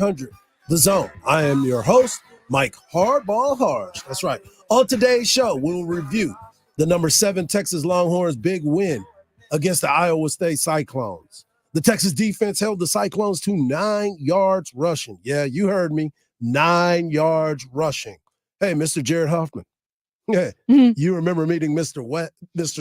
800 The Zone. I am your host, Mike Hardball Hardge. That's right. On today's show, we'll review the number 7 Texas Longhorns' big win against the Iowa State Cyclones. The Texas defense held the Cyclones to 9 yards rushing. Yeah, you heard me, 9 yards rushing. Hey, Mr. Jared Huffman. Yeah, You remember meeting Mr.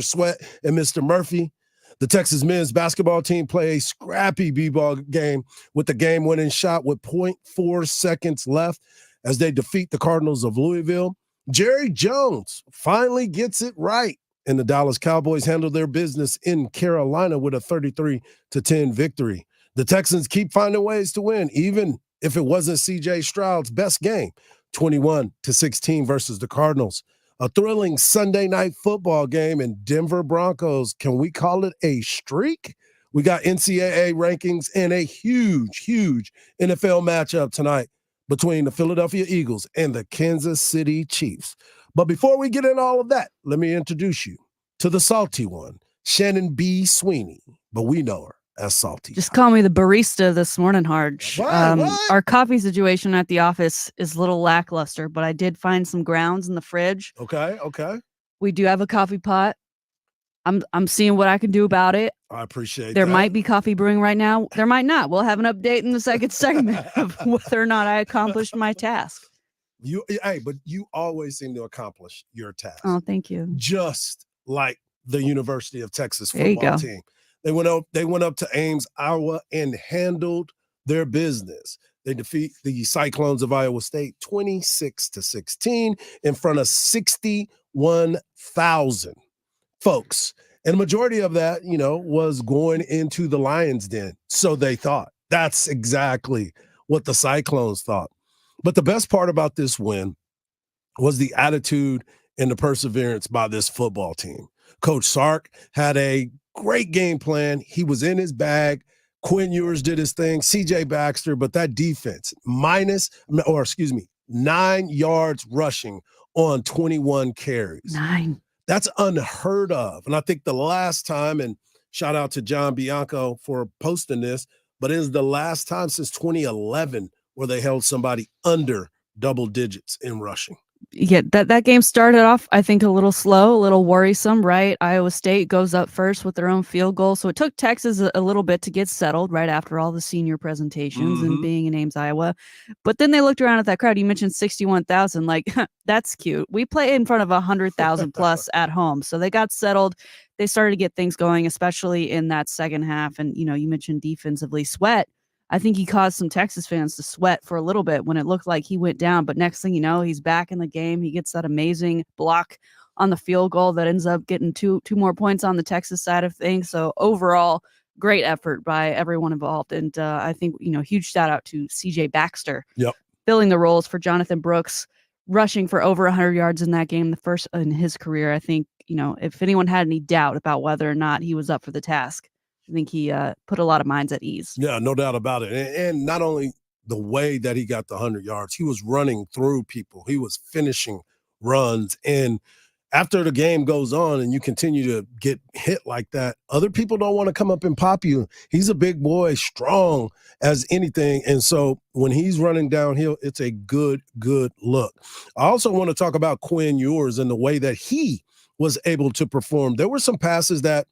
Sweat, and Mr. Murphy? The Texas men's basketball team play a scrappy b-ball game with the game-winning shot with 0.4 seconds left as they defeat the Cardinals of Louisville. Jerry Jones finally gets it right, and the Dallas Cowboys handle their business in Carolina with a 33-10 victory. The Texans keep finding ways to win, even if it wasn't C.J. Stroud's best game, 21-16 versus the Cardinals. A thrilling Sunday night football game in Denver Broncos. Can we call it a streak? We got NCAA rankings and a huge NFL matchup tonight between the Philadelphia Eagles and the Kansas City Chiefs. But before we get into all of that, let me introduce you to the salty one, Shannon B. Sweeney, but we know her as Salty. Just call me the barista this morning, Hardge. Our coffee situation at the office is a little lackluster, but I did find some grounds in the fridge. Okay. We do have a coffee pot. I'm seeing what I can do about it. I appreciate There that. might be coffee brewing right now. There might not. We'll have an update in the second segment of whether or not I accomplished my task. But you always seem to accomplish your task. Oh, thank you. Just like the University of Texas football team. They went up to Ames, Iowa, and handled their business. They defeat the Cyclones of Iowa State 26-16 in front of 61,000 folks. And the majority of that, was going into the Lions' Den. So they thought. That's exactly what the Cyclones thought. But the best part about this win was the attitude and the perseverance by this football team. Coach Sark had a great game plan. He was in his bag. Quinn Ewers did his thing. C.J. Baxter, but that defense, 9 yards rushing on 21 carries. 9. That's unheard of. And I think the last time, and shout out to John Bianco for posting this, but it is the last time since 2011 where they held somebody under double digits in rushing. Yeah, that game started off, I think, a little slow, a little worrisome, right? Iowa State goes up first with their own field goal. So it took Texas a little bit to get settled right after all the senior presentations and being in Ames, Iowa. But then they looked around at that crowd. You mentioned 61,000. Like, that's cute. We play in front of 100,000 plus at home. So they got settled. They started to get things going, especially in that second half. And, you mentioned defensively, Sweat. I think he caused some Texas fans to sweat for a little bit when it looked like he went down. But next thing you know, he's back in the game. He gets that amazing block on the field goal that ends up getting two more points on the Texas side of things. So overall, great effort by everyone involved. And I think, huge shout out to C.J. Baxter. Yep. Filling the roles for Jonathan Brooks, rushing for over 100 yards in that game, the first in his career. I think, if anyone had any doubt about whether or not he was up for the task, I think he put a lot of minds at ease. Yeah, no doubt about it. And not only the way that he got the 100 yards, he was running through people. He was finishing runs. And after the game goes on and you continue to get hit like that, other people don't want to come up and pop you. He's a big boy, strong as anything. And so when he's running downhill, it's a good look. I also want to talk about Quinn Ewers and the way that he was able to perform. There were some passes that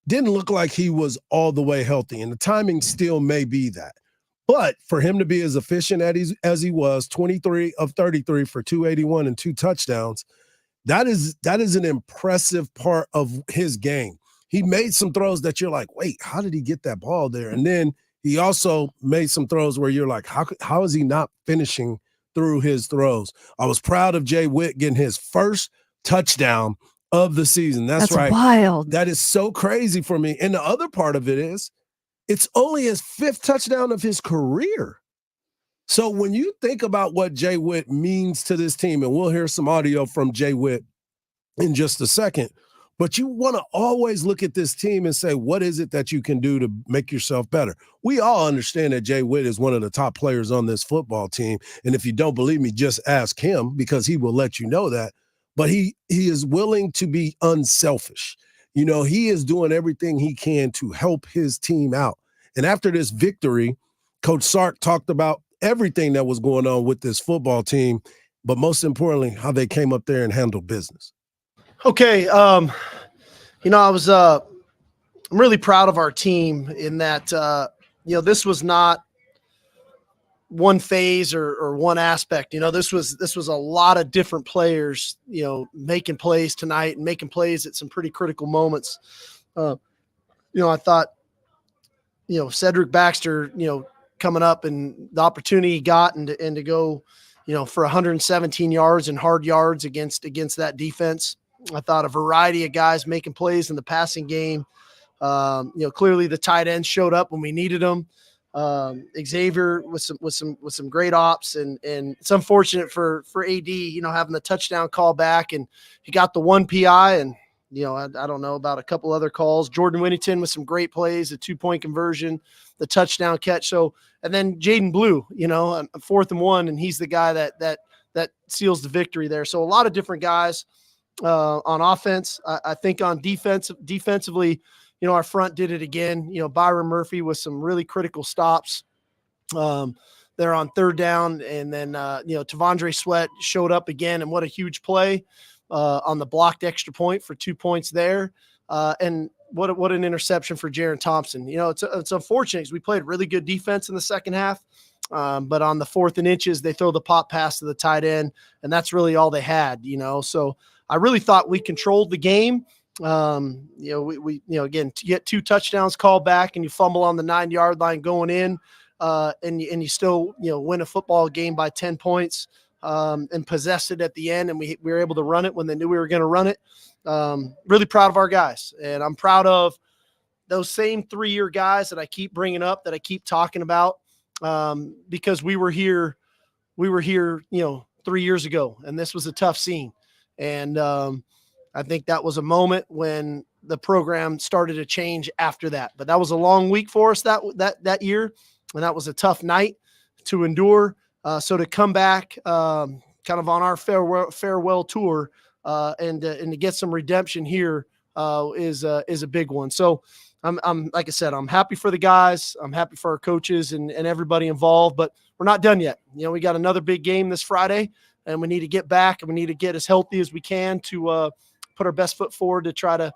didn't look like he was all the way healthy, and the timing still may be that. But for him to be as efficient as he was, 23 of 33 for 281 and 2 touchdowns, that is an impressive part of his game. He made some throws that you're like, wait, how did he get that ball there? And then he also made some throws where you're like, how is he not finishing through his throws? I was proud of Jay Witt getting his first touchdown of the season. That's right. Wild. That is so crazy for me. And the other part of it is it's only his 5th touchdown of his career. So when you think about what Jay Witt means to this team, and we'll hear some audio from Jay Witt in just a second, but you want to always look at this team and say, what is it that you can do to make yourself better? We all understand that Jay Witt is one of the top players on this football team. And if you don't believe me, just ask him because he will let you know that. But he is willing to be unselfish. He is doing everything he can to help his team out. And after this victory, Coach Sark talked about everything that was going on with this football team, but most importantly, how they came up there and handled business. Okay. I'm really proud of our team in that, this was not one phase or one aspect. This was a lot of different players, making plays tonight and making plays at some pretty critical moments. I thought, Cedric Baxter, coming up and the opportunity he got and to go, for 117 yards and hard yards against that defense. I thought a variety of guys making plays in the passing game. Clearly the tight ends showed up when we needed them. Xavier with some great ops, and it's unfortunate for AD, having the touchdown call back, and he got the one PI, and I don't know about a couple other calls. Jordan Winnington with some great plays, a 2-point conversion, the touchdown catch. So, and then Jaden Blue, on 4th and 1, and he's the guy that seals the victory there. So a lot of different guys on offense. I think on defensively, our front did it again. Byron Murphy with some really critical stops. They're on 3rd down, and then Tavondre Sweat showed up again, and what a huge play on the blocked extra point for 2 points there. And what an interception for Jaron Thompson. It's unfortunate because we played really good defense in the second half. But on the 4th and inches, they throw the pop pass to the tight end, and that's really all they had, So I really thought we controlled the game. We again, to get 2 touchdowns called back and you fumble on the 9-yard line going in, and you still, win a football game by 10 points, and possess it at the end. And we were able to run it when they knew we were going to run it. Really proud of our guys, and I'm proud of those same 3-year guys that I keep bringing up, that I keep talking about, because we were here, 3 years ago, and this was a tough scene. And, I think that was a moment when the program started to change after that. But that was a long week for us that year, and that was a tough night to endure. So to come back kind of on our farewell tour and to get some redemption here is a big one. So I'm like I said, I'm happy for the guys. I'm happy for our coaches and everybody involved, but we're not done yet. We got another big game this Friday, and we need to get back, and we need to get as healthy as we can to put our best foot forward to try to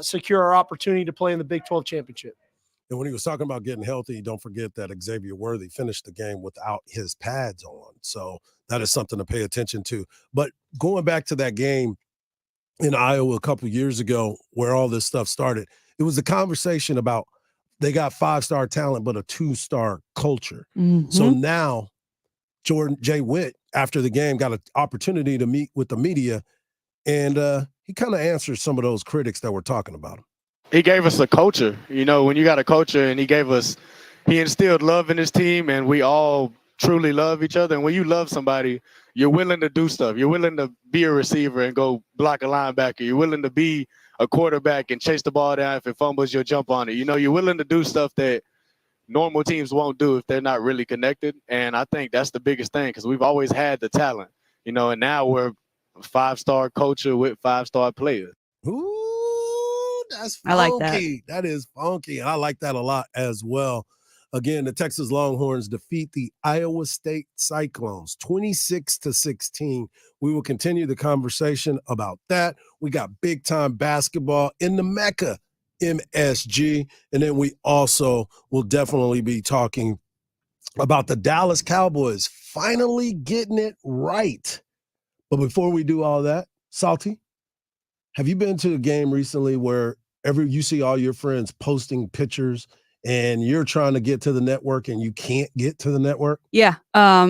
secure our opportunity to play in the Big 12 championship. And when he was talking about getting healthy, don't forget that Xavier Worthy finished the game without his pads on. So that is something to pay attention to. But going back to that game in Iowa a couple of years ago where all this stuff started, it was a conversation about they got 5-star talent, but a 2-star culture. Mm-hmm. So now Jordan J. Witt, after the game, got an opportunity to meet with the media, and he kind of answered some of those critics that were talking about him. He gave us a culture. When you got a culture, and he instilled love in his team, and we all truly love each other. And when you love somebody, you're willing to do stuff. You're willing to be a receiver and go block a linebacker. You're willing to be a quarterback and chase the ball down. If it fumbles, you'll jump on it. You're willing to do stuff that normal teams won't do if they're not really connected. And I think that's the biggest thing, because we've always had the talent, and now we're a 5-star culture with 5-star players. Ooh, that's funky. I like that. That is funky. I like that a lot as well. Again, the Texas Longhorns defeat the Iowa State Cyclones 26-16. We will continue the conversation about that. We got big time basketball in the Mecca, MSG. And then we also will definitely be talking about the Dallas Cowboys finally getting it right. But before we do all that, Salty, have you been to a game recently where you see all your friends posting pictures and you're trying to get to the network and you can't get to the network? Yeah,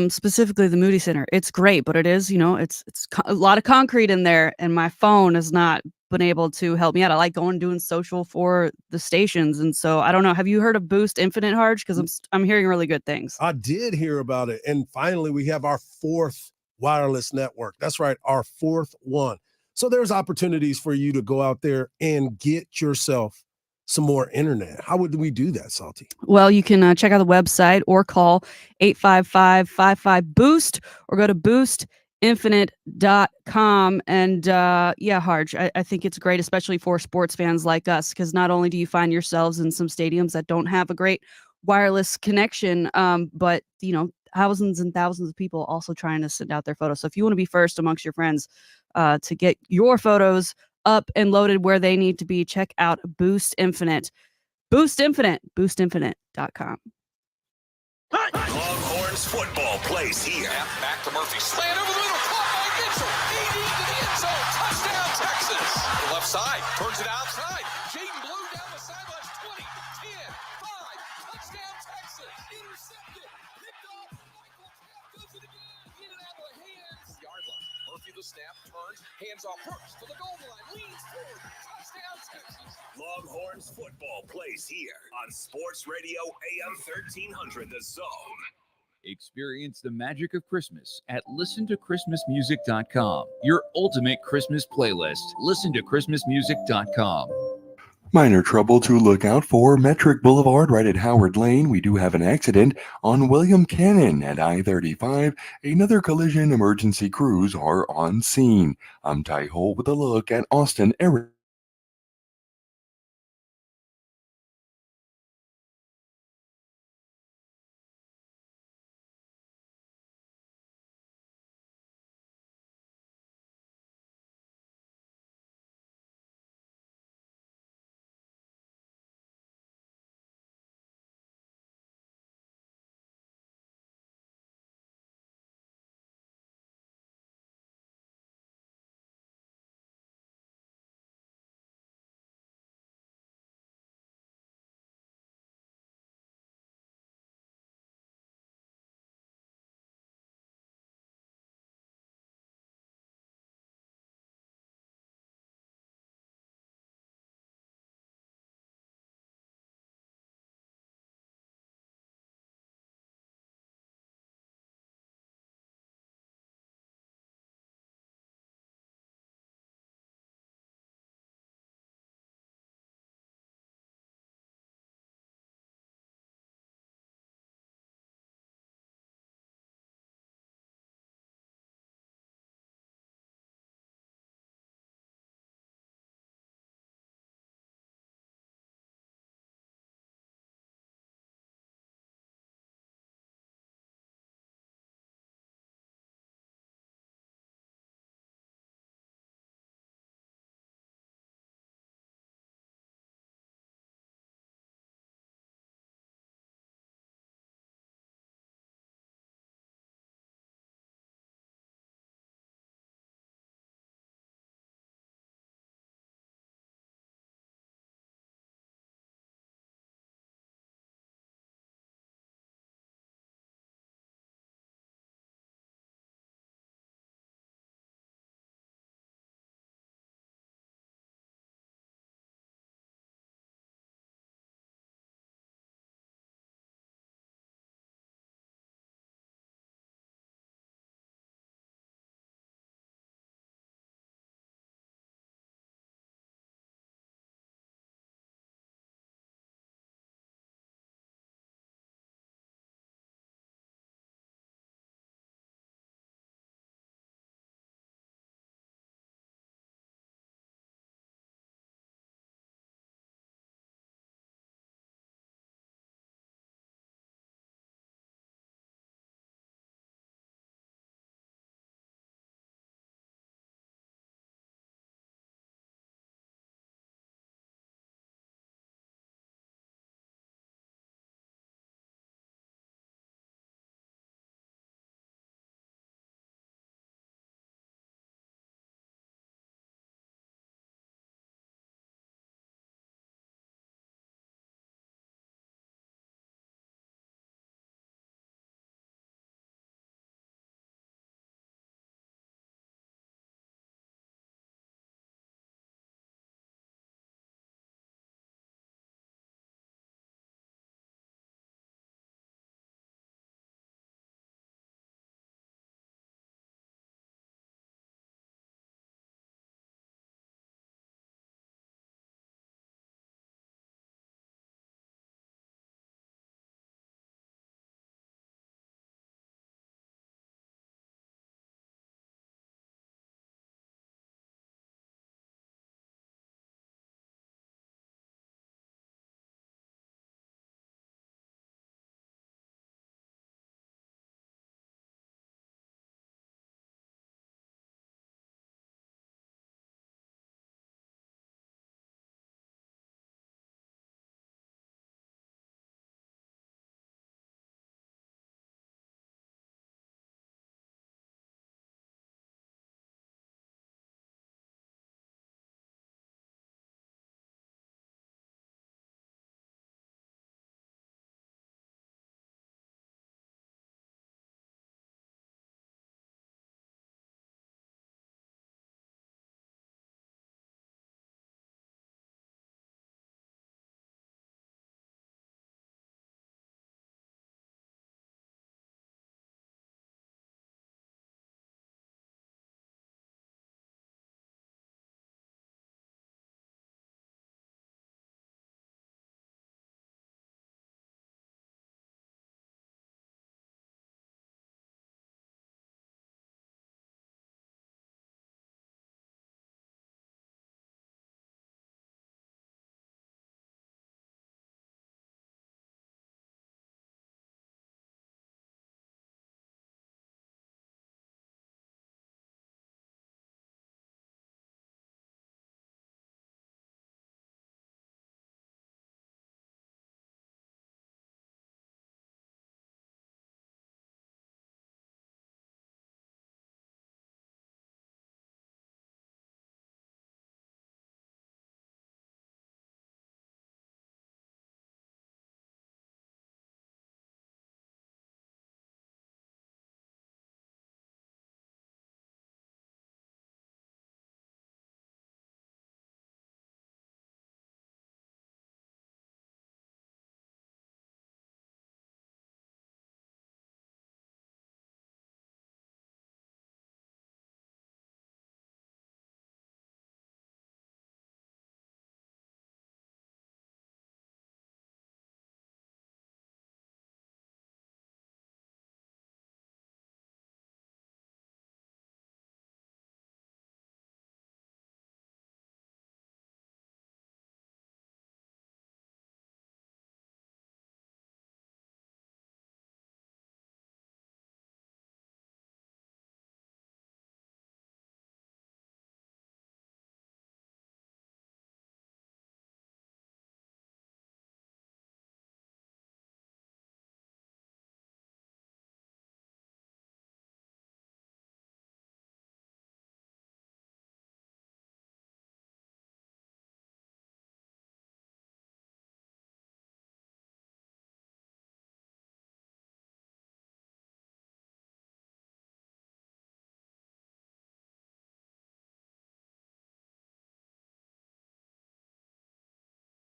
specifically the Moody Center. It's great, but it is, it's a lot of concrete in there, and my phone has not been able to help me out. I like going and doing social for the stations, and so I don't know. Have you heard of Boost Infinite, Hardge? Because I'm hearing really good things. I did hear about it, and finally we have our 4th wireless network. That's right, our 4th one. So there's opportunities for you to go out there and get yourself some more internet. How would we do that, Salty? Well, you can check out the website or call 855-55-BOOST or go to boostinfinite.com. And Hardge, I think it's great, especially for sports fans like us, because not only do you find yourselves in some stadiums that don't have a great wireless connection, but thousands and thousands of people also trying to send out their photos. So if you want to be first amongst your friends to get your photos up and loaded where they need to be, check out Boost Infinite. Boost Infinite, boostinfinite.com. Longhorns football plays here. Back to Murphy. Slant over the middle. Caught by Mitchell. 80 into the end zone. Touchdown, Texas. Left side. Turns it outside. Jaden Blue down the sidelines. 20, 10, 5. Touchdown, Texas. Intercepted. Picked off. Michael Tapp does it again. In and out of the hands. Yard line. Murphy the snap. Turns. Hands off Brooks to the goal line. Leans forward. Touchdown, Texas. Longhorns football plays here on Sports Radio AM 1300 The Zone. Experience the magic of Christmas at listentochristmasmusic.com. Your ultimate Christmas playlist. Listentochristmasmusic.com. Minor trouble to look out for. Metric Boulevard right at Howard Lane. We do have an accident on William Cannon at I-35. Another collision emergency crews are on scene. I'm Ty Hole with a look at Austin, Arizona.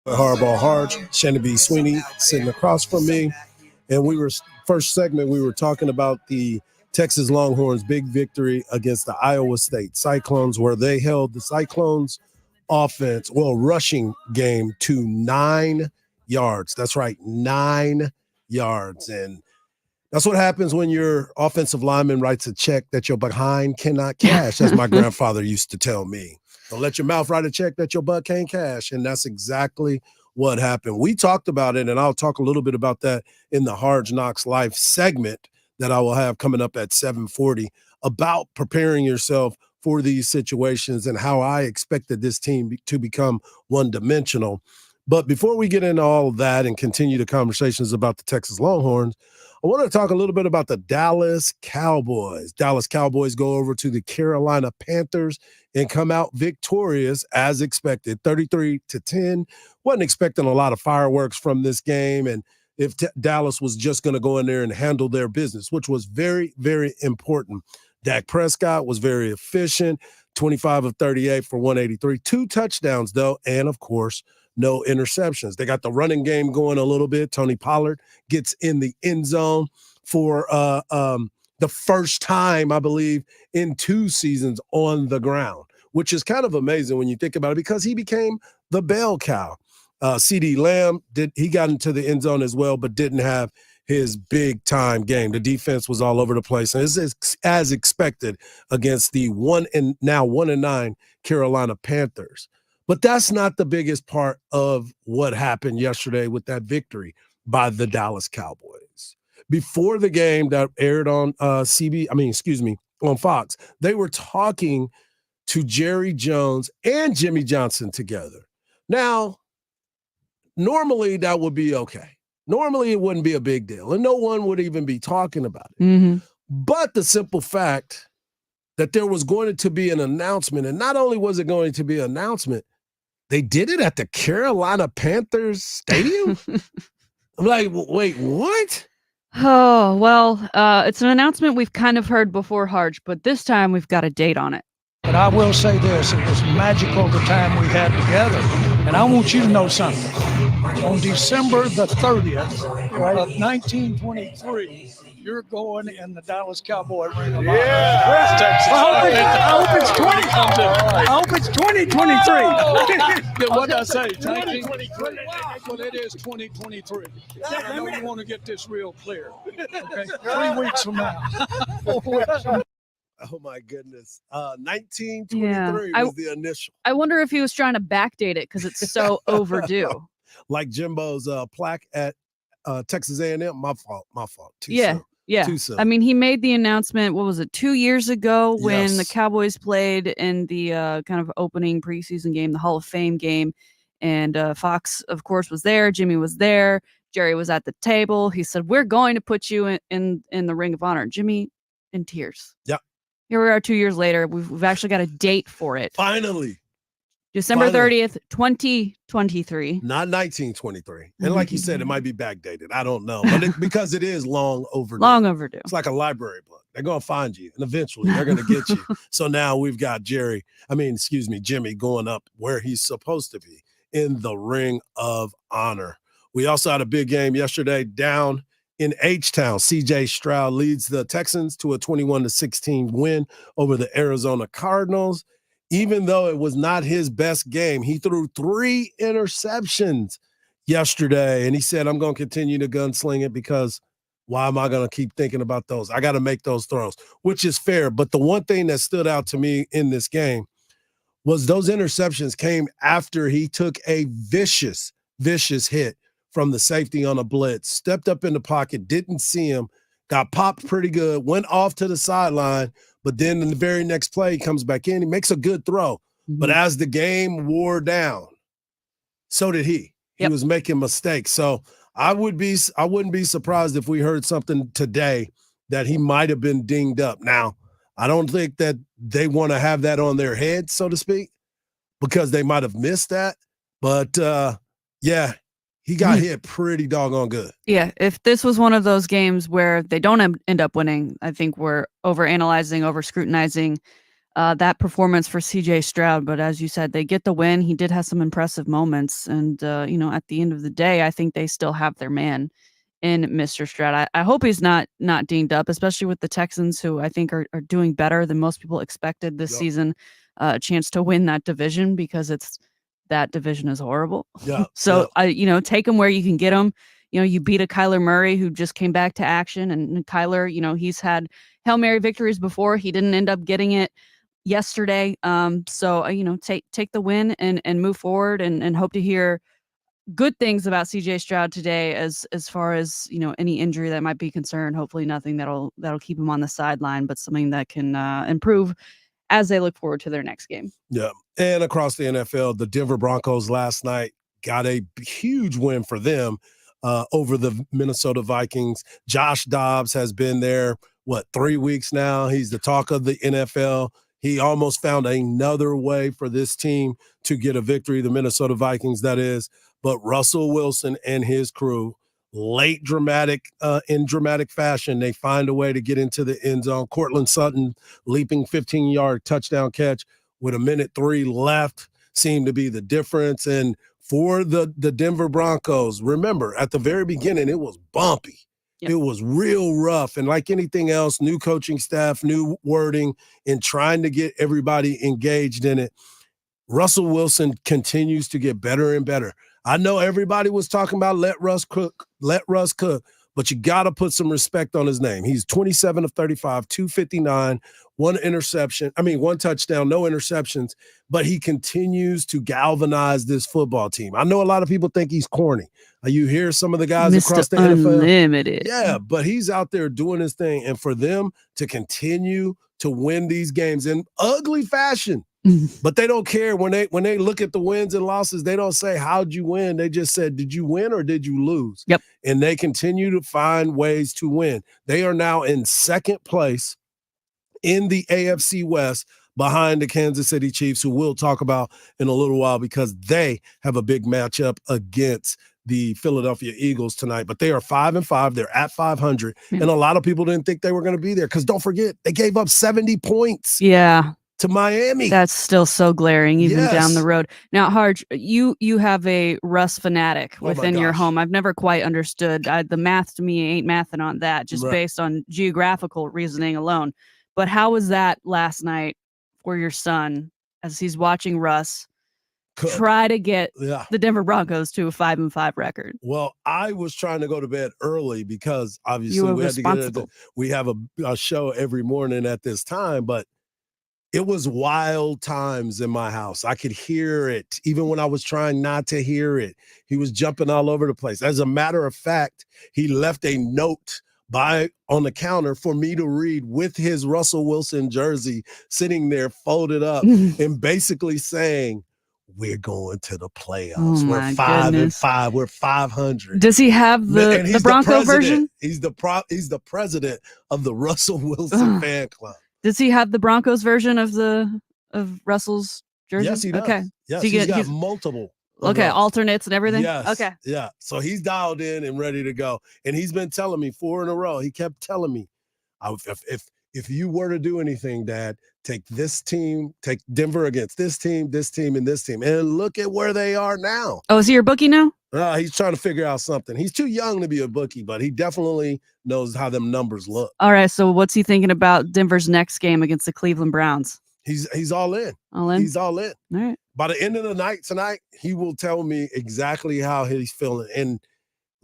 Hardball Hardge, Shannon B. Sweeney sitting across from me. And first segment, we were talking about the Texas Longhorns' big victory against the Iowa State Cyclones, where they held the Cyclones rushing game to 9 yards. That's right, 9 yards. And that's what happens when your offensive lineman writes a check that your behind cannot cash, as my grandfather used to tell me. Don't let your mouth write a check that your butt can't cash. And that's exactly what happened. We talked about it, and I'll talk a little bit about that in the Hard Knocks Life segment that I will have coming up at 7:40 about preparing yourself for these situations and how I expected this team to become one-dimensional. But before we get into all of that and continue the conversations about the Texas Longhorns, I want to talk a little bit about the Dallas Cowboys. Dallas Cowboys go over to the Carolina Panthers and come out victorious as expected, 33-10. Wasn't expecting a lot of fireworks from this game. And if Dallas was just going to go in there and handle their business, which was very, very important. Dak Prescott was very efficient, 25 of 38 for 183, 2 touchdowns though, and of course, no interceptions. They got the running game going a little bit. Tony Pollard gets in the end zone for the first time, I believe, in 2 seasons on the ground, which is kind of amazing when you think about it because he became the bell cow. CD Lamb, he got into the end zone as well, but didn't have his big-time game. The defense was all over the place, and it's as expected against the 1-9 Carolina Panthers. But that's not the biggest part of what happened yesterday with that victory by the Dallas Cowboys. Before the game that aired on on Fox, they were talking to Jerry Jones and Jimmy Johnson together. Now, normally that would be okay. Normally it wouldn't be a big deal, and no one would even be talking about it. Mm-hmm. But the simple fact that there was going to be an announcement, and not only was it going to be an announcement, they did it at the Carolina Panthers Stadium? I'm like, wait, what? Oh, well, it's an announcement we've kind of heard before, Hardge, but this time we've got a date on it. But I will say this, it was magical the time we had together. And I want you to know something. On December the 30th of 1923, you're going in the Dallas Cowboy Ring of Honor. Yeah, Texas. I hope it's 2023. What did I say? 2023. Well, it is 2023. I know you want to get this real clear. Okay, 3 weeks from now. 4 weeks from now. Oh, my goodness. 1923 was the initial. I wonder if he was trying to backdate it because it's so overdue. Like Jimbo's plaque at Texas A&M. My fault. Too soon. Yeah. Too soon. I mean, he made the announcement, what was it, 2 years ago when the Yes. Cowboys played in the kind of opening preseason game, the Hall of Fame game. And Fox, of course, was there. Jimmy was there. Jerry was at the table. He said, we're going to put you in the Ring of Honor. Jimmy in tears. Yeah. Here we are 2 years later. We've actually got a date for it. Finally. December 30th, 2023. Not 1923. And like you said, it might be backdated. I don't know. But because it is long overdue. Long overdue. It's like a library book. They're going to find you, and eventually they're going to get you. So now we've got Jimmy going up where he's supposed to be in the Ring of Honor. We also had a big game yesterday down in H-Town. C.J. Stroud leads the Texans to a 21-16 win over the Arizona Cardinals. Even though it was not his best game, he threw 3 interceptions yesterday, and he said, I'm going to continue to gunsling it because why am I going to keep thinking about those? I got to make those throws, which is fair. But the one thing that stood out to me in this game was those interceptions came after he took a vicious hit from the safety on a blitz, stepped up in the pocket, didn't see him, got popped pretty good, went off to the sideline, but then in the very next play, he comes back in, he makes a good throw. Mm-hmm. But as the game wore down, so did he. He was making mistakes. So I wouldn't be surprised if we heard something today that he might have been dinged up. Now, I don't think that they want to have that on their head, so to speak, because they might have missed that. But, he got hit pretty doggone good. Yeah, if this was one of those games where they don't end up winning, I think we're over-analyzing, over-scrutinizing that performance for CJ Stroud. But as you said, they get the win. He did have some impressive moments. And, at the end of the day, I think they still have their man in Mr. Stroud. I hope he's not dinged up, especially with the Texans, who I think are doing better than most people expected this season. A chance to win that division, because that division is horrible. Yeah. So, take him where you can get him. You beat a Kyler Murray who just came back to action, and Kyler, he's had Hail Mary victories before. He didn't end up getting it yesterday. So, take the win and move forward, and hope to hear good things about CJ Stroud today, as far as, any injury that might be concerned. Hopefully nothing that'll keep him on the sideline, but something that can improve as they look forward to their next game. Yeah. And across the NFL, the Denver Broncos last night got a huge win for them over the Minnesota Vikings. Josh Dobbs has been there, 3 weeks now? He's the talk of the NFL. He almost found another way for this team to get a victory, the Minnesota Vikings, that is. But Russell Wilson and his crew, in dramatic fashion, they find a way to get into the end zone. Cortland Sutton leaping 15-yard touchdown catch with 1:03 left seemed to be the difference. And for the Denver Broncos, remember, at the very beginning, it was bumpy. Yep. It was real rough. And like anything else, new coaching staff, new wording, and trying to get everybody engaged in it. Russell Wilson continues to get better and better. I know everybody was talking about let Russ cook, but you got to put some respect on his name. He's 27 of 35, 259, one touchdown, no interceptions, but he continues to galvanize this football team. I know a lot of people think he's corny. You hear some of the guys Mr. across the Unlimited. NFL. Yeah, but he's out there doing his thing. And for them to continue to win these games in ugly fashion, but they don't care when they look at the wins and losses. They don't say, how'd you win? They just said, did you win or did you lose? Yep. And they continue to find ways to win. They are now in second place in the AFC West behind the Kansas City Chiefs, who we'll talk about in a little while, because they have a big matchup against the Philadelphia Eagles tonight. But they are 5-5. They're at 500. And a lot of people didn't think they were going to be there, because don't forget, they gave up 70 points. Yeah. To Miami. That's still so glaring, even down the road. Now, Hardge, you have a Russ fanatic within your home. I've never quite understood. The math to me ain't mathing on that, just based on geographical reasoning alone. But how was that last night for your son, as he's watching Russ try to get the Denver Broncos to a 5-5 record? Well, I was trying to go to bed early, because obviously we have a show every morning at this time, but it was wild times in my house. I could hear it, even when I was trying not to hear it. He was jumping all over the place. As a matter of fact, he left a note on the counter for me to read, with his Russell Wilson jersey sitting there folded up, and basically saying, we're going to the playoffs. Oh, we're 5-5. We're 500. Does he have the Bronco version? He's the president of the Russell Wilson fan club. Does he have the Broncos version of Russell's jersey? Yes, he does. Okay. Yes, so he's got multiple. Alternates and everything? Yes. Okay. Yeah. So he's dialed in and ready to go. And he's been telling me 4 in a row. He kept telling me, if you were to do anything, Dad, take this team, take Denver against this team, and this team. And look at where they are now. Oh, is he your bookie now? He's trying to figure out something. He's too young to be a bookie, but he definitely knows how them numbers look. All right, so what's he thinking about Denver's next game against the Cleveland Browns? He's all in. All in? He's all in. All right. By the end of the night tonight, he will tell me exactly how he's feeling. And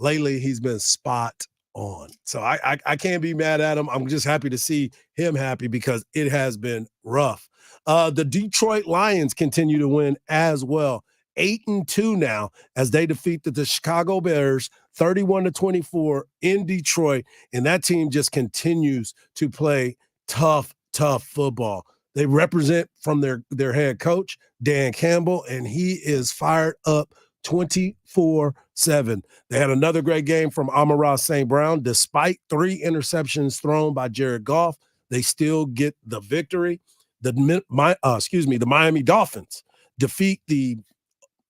lately, he's been spot on. So I can't be mad at him. I'm just happy to see him happy, because it has been rough. The Detroit Lions continue to win as well. 8-2 now, as they defeated the Chicago Bears 31-24 in Detroit. And that team just continues to play tough football. They represent from their head coach, Dan Campbell, and he is fired up 24/7. They had another great game from Amon-Ra St. Brown. Despite 3 interceptions thrown by Jared Goff, they still get the victory. The Miami Dolphins defeat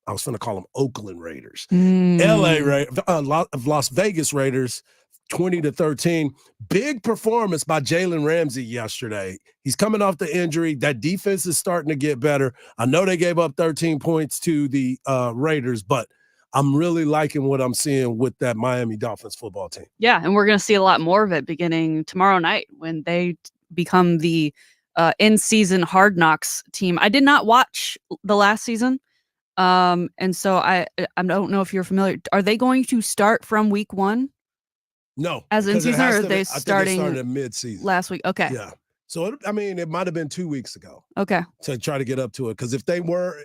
I was going to call them Oakland Raiders. Las Vegas Raiders 20-13. Big performance by Jalen Ramsey yesterday. He's coming off the injury. That defense is starting to get better. I know they gave up 13 points to the Raiders, but I'm really liking what I'm seeing with that Miami Dolphins football team. Yeah, and we're going to see a lot more of it beginning tomorrow night when they become the in-season Hard Knocks team. I did not watch the last season, and so I don't know if you're familiar. Are they going to start from week 1? No, As in because it season, or has are to they be, I think it started starting in mid-season. last week? Okay. Yeah. So, it might have been 2 weeks ago Okay. to try to get up to it. Because if they were,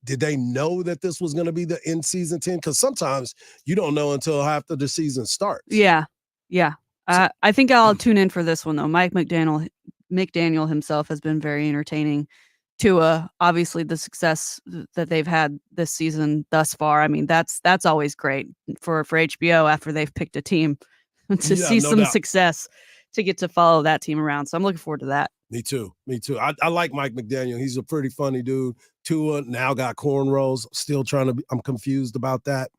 did they know that this was going to be the in-season team? Because sometimes you don't know until after the season starts. Yeah. Yeah. So- I think I'll tune in for this one, though. Mike McDaniel himself has been very entertaining. Tua, obviously the success that they've had this season thus far. I mean, that's always great for HBO after they've picked a team to Yeah, see no some doubt. success to get to follow that team around. So I'm looking forward to that. Me too. I like Mike McDaniel. He's a pretty funny dude. Tua now got cornrows. Still I'm confused about that.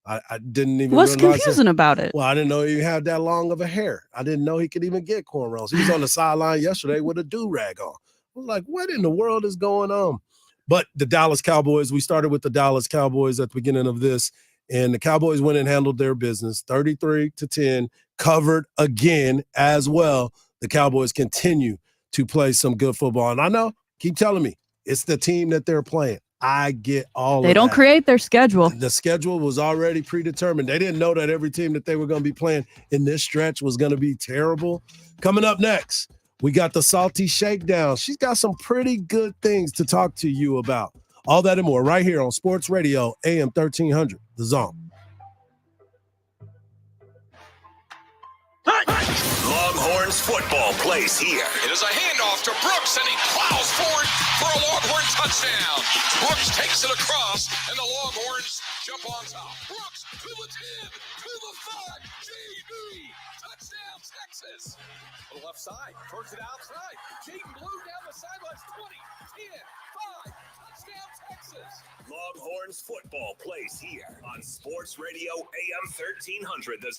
I didn't even What's realize confusing about it? Well, I didn't know he had that long of a hair. I didn't know he could even get cornrows. He was on the sideline yesterday with a do-rag on. I was like, what in the world is going on? But the Dallas Cowboys, we started with the Dallas Cowboys at the beginning of this, and the Cowboys went and handled their business 33-10, covered again as well. The Cowboys continue to play some good football. And I know, keep telling me, it's the team that they're playing. I get all They of don't that. create their schedule. The schedule was already predetermined. They didn't know that every team that they were going to be playing in this stretch was going to be terrible. Coming up next, we got the Salty Shakedown. She's got some pretty good things to talk to you about. All that and more right here on Sports Radio AM 1300, The Zone. Longhorns football plays here. It is a handoff to Brooks, and he plows forward for a Longhorn touchdown. Brooks takes it across, and the Longhorns jump on top. Brooks to the 10, to the 5, JB, touchdown, Texas. To the left side, turns it outside. Jaden Blue down the sidelines, 20, 10, 5, touchdown, Texas. Longhorns football plays here on Sports Radio AM 1300. The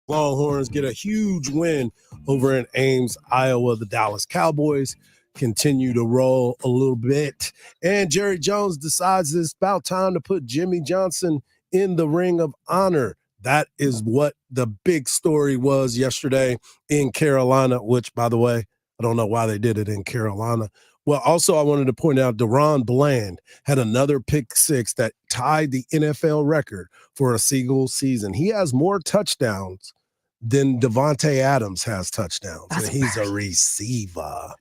Longhorns get a huge win over in Ames, Iowa. The Dallas Cowboys continue to roll a little bit. And Jerry Jones decides it's about time to put Jimmy Johnson in the Ring of Honor. That is what the big story was yesterday in Carolina, which, by the way, I don't know why they did it in Carolina. Well, also, I wanted to point out DeRon Bland had another pick six that tied the NFL record for a single season. He has more touchdowns than Devontae Adams has touchdowns, and he's a receiver.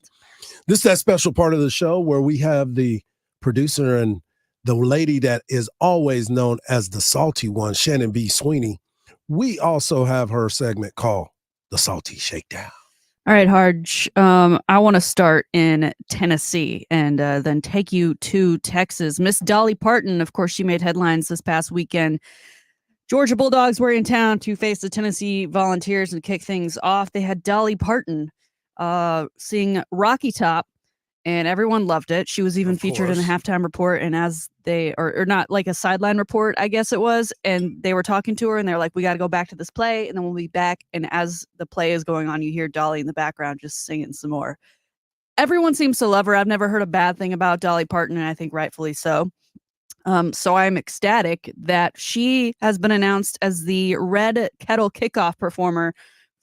This is that special part of the show where we have the producer and the lady that is always known as the salty one, Shannon B. Sweeney. We also have her segment called The Salty Shakedown. All right, Hardge. I want to start in Tennessee and then take you to Texas. Miss Dolly Parton, of course, she made headlines this past weekend. Georgia Bulldogs were in town to face the Tennessee Volunteers and kick things off. They had Dolly Parton sing Rocky Top, and everyone loved it. She was even featured in the halftime report, and as they, or not like a sideline report, I guess it was, and they were talking to her, and they're like, we got to go back to this play, and then we'll be back. And as the play is going on, you hear Dolly in the background just singing some more. Everyone seems to love her. I've never heard a bad thing about Dolly Parton, and I think rightfully so. So I'm ecstatic that she has been announced as the Red Kettle kickoff performer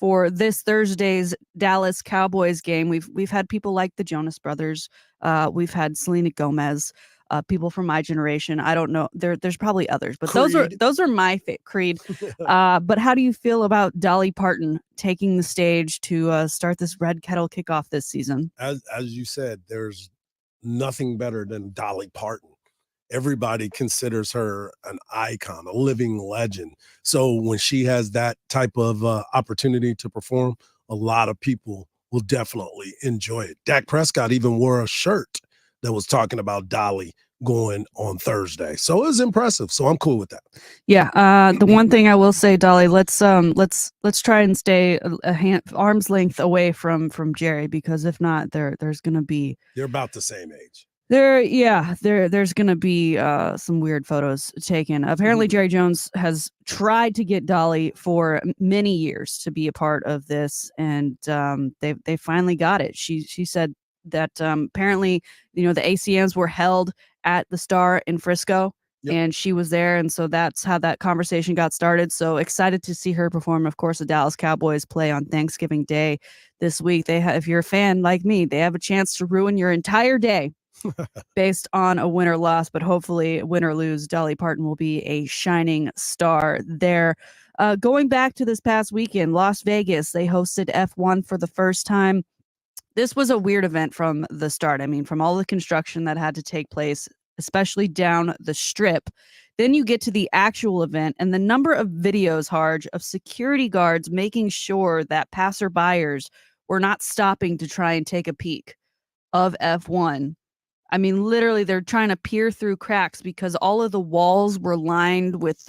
for this Thursday's Dallas Cowboys game. We've had people like the Jonas Brothers. We've had Selena Gomez, people from my generation. I don't know. There's probably others, but Creed. those are my Creed. But how do you feel about Dolly Parton taking the stage to start this Red Kettle kickoff this season? As you said, there's nothing better than Dolly Parton. Everybody considers her an icon, a living legend. So when she has that type of opportunity to perform, a lot of people will definitely enjoy it. Dak Prescott even wore a shirt that was talking about Dolly going on Thursday. So it was impressive. So I'm cool with that. Yeah. The one thing I will say, Dolly, let's try and stay arm's length away from Jerry, because if not, there's going to be. They're about the same age. There's going to be some weird photos taken. Apparently, Jerry Jones has tried to get Dolly for many years to be a part of this, and they finally got it. She said that apparently, the ACMs were held at the Star in Frisco, and she was there, and so that's how that conversation got started. So excited to see her perform. Of course, the Dallas Cowboys play on Thanksgiving Day this week. If you're a fan like me, they have a chance to ruin your entire day based on a win or loss, but hopefully, win or lose, Dolly Parton will be a shining star there. Going back to this past weekend, Las Vegas, they hosted F1 for the first time. This was a weird event from the start. I mean, from all the construction that had to take place, especially down the strip. Then you get to the actual event, and the number of videos, Hardge, of security guards making sure that passerbyers were not stopping to try and take a peek of F1. I mean, literally, they're trying to peer through cracks because all of the walls were lined with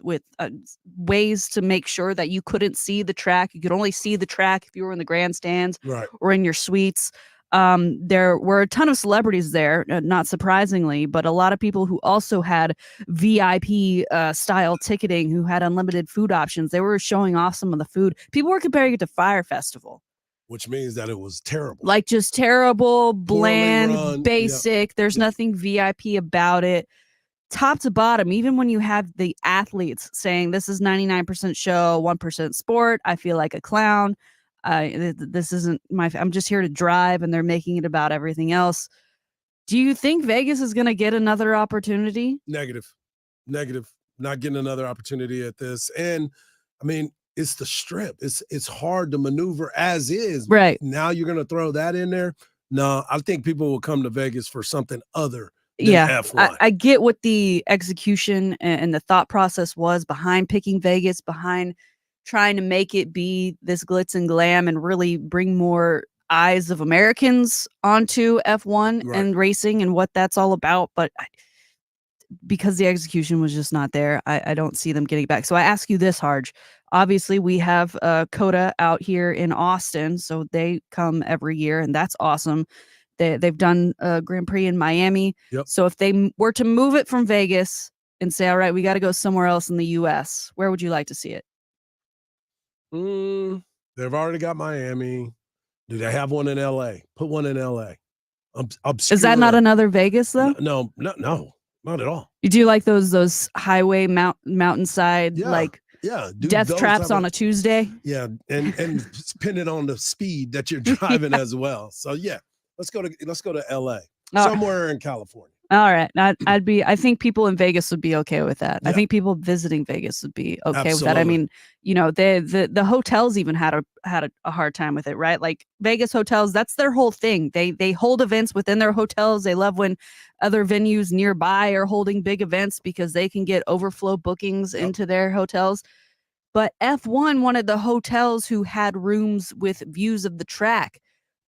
ways to make sure that you couldn't see the track. You could only see the track if you were in the grandstands or in your suites. There were a ton of celebrities there, not surprisingly, but a lot of people who also had VIP style ticketing, who had unlimited food options. They were showing off some of the food. People were comparing it to Fyre Festival. Which means that it was terrible. Like just terrible, bland, run, basic. There's nothing VIP about it. Top to bottom, even when you have the athletes saying this is 99% show, 1% sport, I feel like a clown. This isn't I'm just here to drive, and they're making it about everything else. Do you think Vegas is going to get another opportunity? Negative. Not getting another opportunity at this. And I mean, it's the strip. It's hard to maneuver as is. Right. Now you're going to throw that in there? No, I think people will come to Vegas for something other than F1. I get what the execution and the thought process was behind picking Vegas, behind trying to make it be this glitz and glam and really bring more eyes of Americans onto F1 and racing and what that's all about. But because the execution was just not there, I don't see them getting back. So I ask you this, Hardge. Obviously, we have COTA out here in Austin, so they come every year, and that's awesome. They've done a Grand Prix in Miami. So if they were to move it from Vegas and say, all right, we got to go somewhere else in the U.S., where would you like to see it? They've already got Miami. Do they have one in LA? Put one in LA. Is that not another Vegas though? No, not at all. You do like those highway mountainside Yeah, death those traps type on of- a Tuesday? Yeah, and depending on the speed that you're driving as well. So yeah, let's go to LA. Somewhere in California. All right. I think people in Vegas would be okay with that. I Yeah. think people visiting Vegas would be okay with that. I Absolutely. mean, the hotels even had a hard time with it, right? Like Vegas hotels, that's their whole thing. They hold events within their hotels. They love when other venues nearby are holding big events because they can get overflow bookings into their hotels. But F1 wanted the hotels who had rooms with views of the track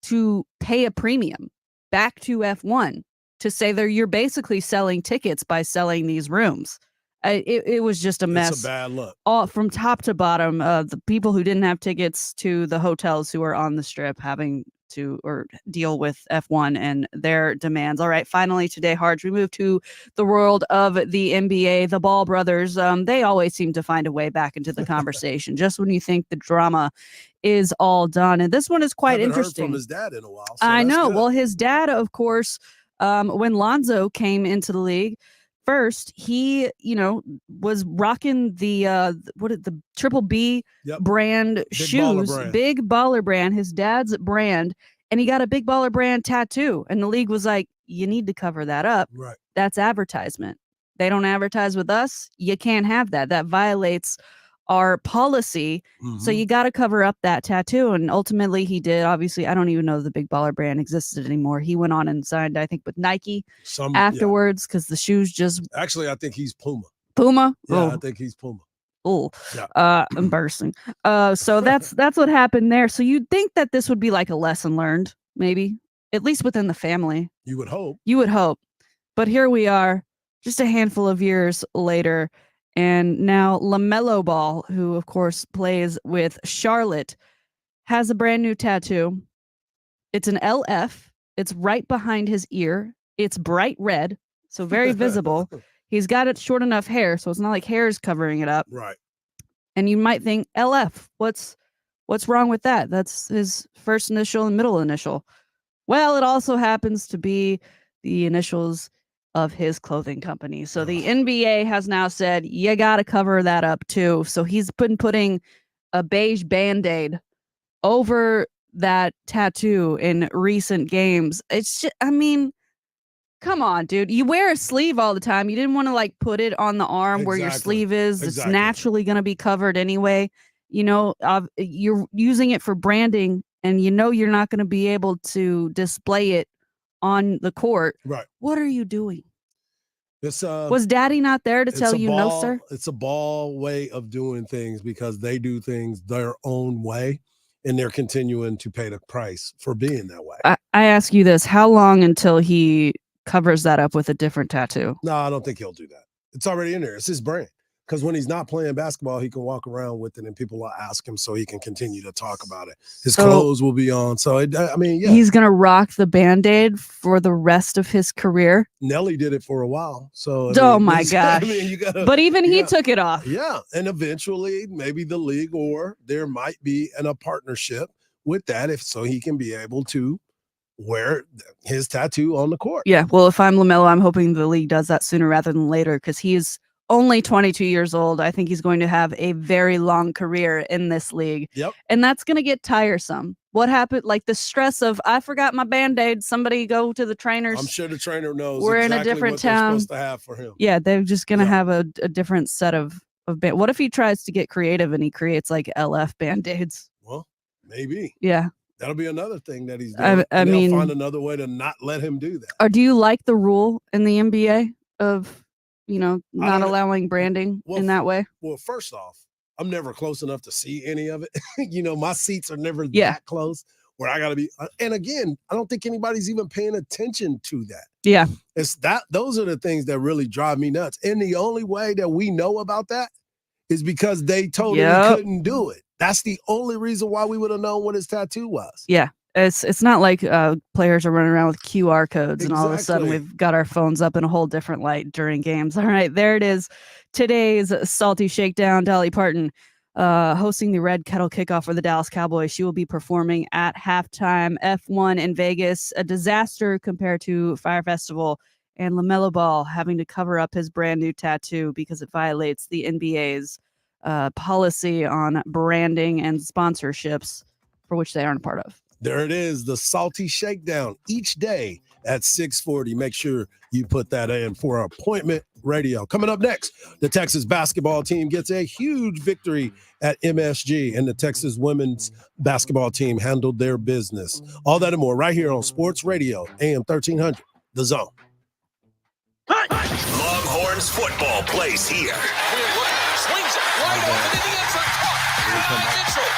to pay a premium back to F1 to say you're basically selling tickets by selling these rooms. It was just a mess. It's a bad look. All from top to bottom. The people who didn't have tickets to the hotels who were on the strip having to deal with F1 and their demands. All right, finally today, Hardge, we move to the world of the NBA. The Ball brothers, they always seem to find a way back into the conversation just when you think the drama is all done. And this one is quite Haven't interesting. heard from his dad in a while. I know. Good. Well, his dad, of course, when Lonzo came into the league, first he, was rocking the Triple B brand shoes, big baller brand, his dad's brand, and he got a big baller brand tattoo. And the league was like, you need to cover that up. Right. That's advertisement. They don't advertise with us. You can't have that. That violates our policy. So you got to cover up that tattoo. And ultimately he did. Obviously, I don't even know if the big baller brand existed anymore. He went on and signed, I think, with Nike afterwards because the shoes just. Actually, I think he's Puma. Puma? Yeah, I think he's Puma. Oh, embarrassing. So that's what happened there. So you'd think that this would be like a lesson learned, maybe, at least within the family. You would hope. You would hope. But here we are, just a handful of years later. And now LaMelo Ball, who of course plays with Charlotte, has a brand new tattoo. It's an LF. It's right behind his ear. It's bright red, so very visible. He's got it short enough hair, so it's not like hair is covering it up. Right. And you might think, LF, what's wrong with that? That's his first initial and middle initial. Well, it also happens to be the initials of his clothing company. So the NBA has now said, you got to cover that up too. So he's been putting a beige Band-Aid over that tattoo in recent games. It's just, I mean, come on, dude. You wear a sleeve all the time. You didn't want to like put it on the arm where your sleeve is. It's naturally going to be covered anyway. You're using it for branding and you're not going to be able to display it on the court. Right. What are you doing? Was Daddy not there to tell you no, sir? It's a Ball way of doing things because they do things their own way and they're continuing to pay the price for being that way. I ask you this, how long until he covers that up with a different tattoo? No, I don't think he'll do that. It's already in there. It's his brand. Because when he's not playing basketball, he can walk around with it and people will ask him so he can continue to talk about it. His clothes will be on. So, yeah. He's going to rock the Band-Aid for the rest of his career. Nelly did it for a while. So, my gosh. But even he took it off. Yeah. And eventually, maybe the league or there might be a partnership with that so he can be able to wear his tattoo on the court. Yeah. Well, if I'm LaMelo, I'm hoping the league does that sooner rather than later because he is only 22 years old. I think he's going to have a very long career in this league. Yep. And that's going to get tiresome. What happened? Like the stress of, I forgot my Band-Aid. Somebody go to the trainers. I'm sure the trainer knows we're exactly in a different what town. they're supposed to have for him. Yeah. They're just going to have a different set of band. What if he tries to get creative and he creates like LF Band-Aids? Well, maybe. Yeah. That'll be another thing that he's doing. I mean, find another way to not let him do that. Or do you like the rule in the NBA of, not allowing branding in that way? Well, first off, I'm never close enough to see any of it. My seats are never that close where I got to be. And again, I don't think anybody's even paying attention to that. Yeah. Those are the things that really drive me nuts. And the only way that we know about that is because they told him he couldn't do it. That's the only reason why we would have known what his tattoo was. Yeah. It's not like players are running around with QR codes and all of a sudden we've got our phones up in a whole different light during games. All right, there it is. Today's Salty Shakedown. Dolly Parton hosting the Red Kettle Kickoff for the Dallas Cowboys. She will be performing at halftime. F1 in Vegas, a disaster compared to Fire Festival. And LaMelo Ball having to cover up his brand new tattoo because it violates the NBA's policy on branding and sponsorships, for which they aren't a part of. There it is, the Salty Shakedown each day at 6:40. Make sure you put that in for Appointment Radio. Coming up next, the Texas basketball team gets a huge victory at MSG, and the Texas women's basketball team handled their business. All that and more right here on Sports Radio, AM 1300, The Zone. Longhorns football plays here. Swings it wide open in the end zone. Caught. Mitchell.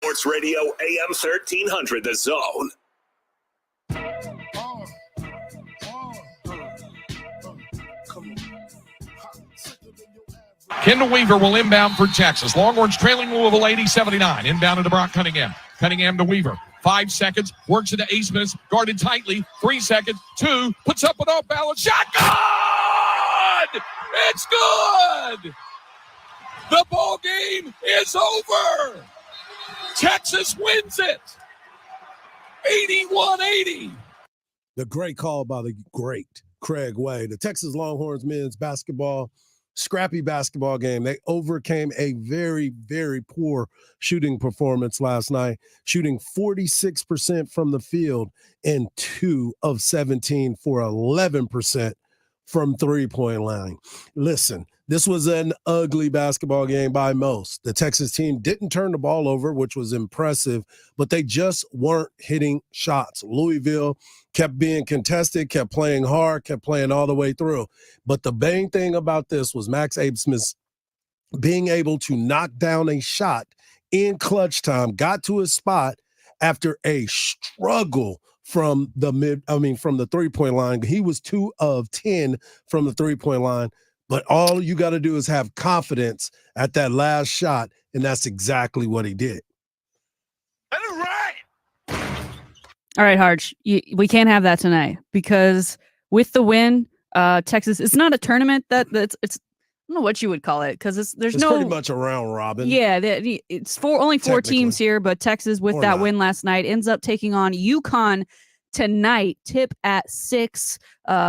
Sports Radio AM 1300, The Zone. Kendall Weaver will inbound for Texas. Longhorns trailing Louisville 80-79. Inbound to Brock Cunningham. Cunningham to Weaver. 5 seconds. Works into Aisman. Guarded tightly. 3 seconds. 2. Puts up an off-balance shot. Good! It's good! The ball game is over. Texas wins it. 81-80. The great call by the great Craig Way. The Texas Longhorns men's basketball, scrappy basketball game. They overcame a very, very poor shooting performance last night, shooting 46% from the field and 2 of 17 for 11% from three-point line. Listen, this was an ugly basketball game by most. The Texas team didn't turn the ball over, which was impressive, but they just weren't hitting shots. Louisville kept being contested, kept playing hard, kept playing all the way through. But the main thing about this was Max Absmith being able to knock down a shot in clutch time, got to his spot after a struggle from the three-point line. He was 2 of 10 from the three-point line. But all you got to do is have confidence at that last shot, and that's exactly what he did. That is right. All right, Hardge, we can't have that tonight because with the win, Texas, it's not a tournament it's I don't know what you would call it because there's no pretty much a round robin. Yeah, it's only 4 teams here, but Texas with that win last night ends up taking on UConn tonight. Tip at 6.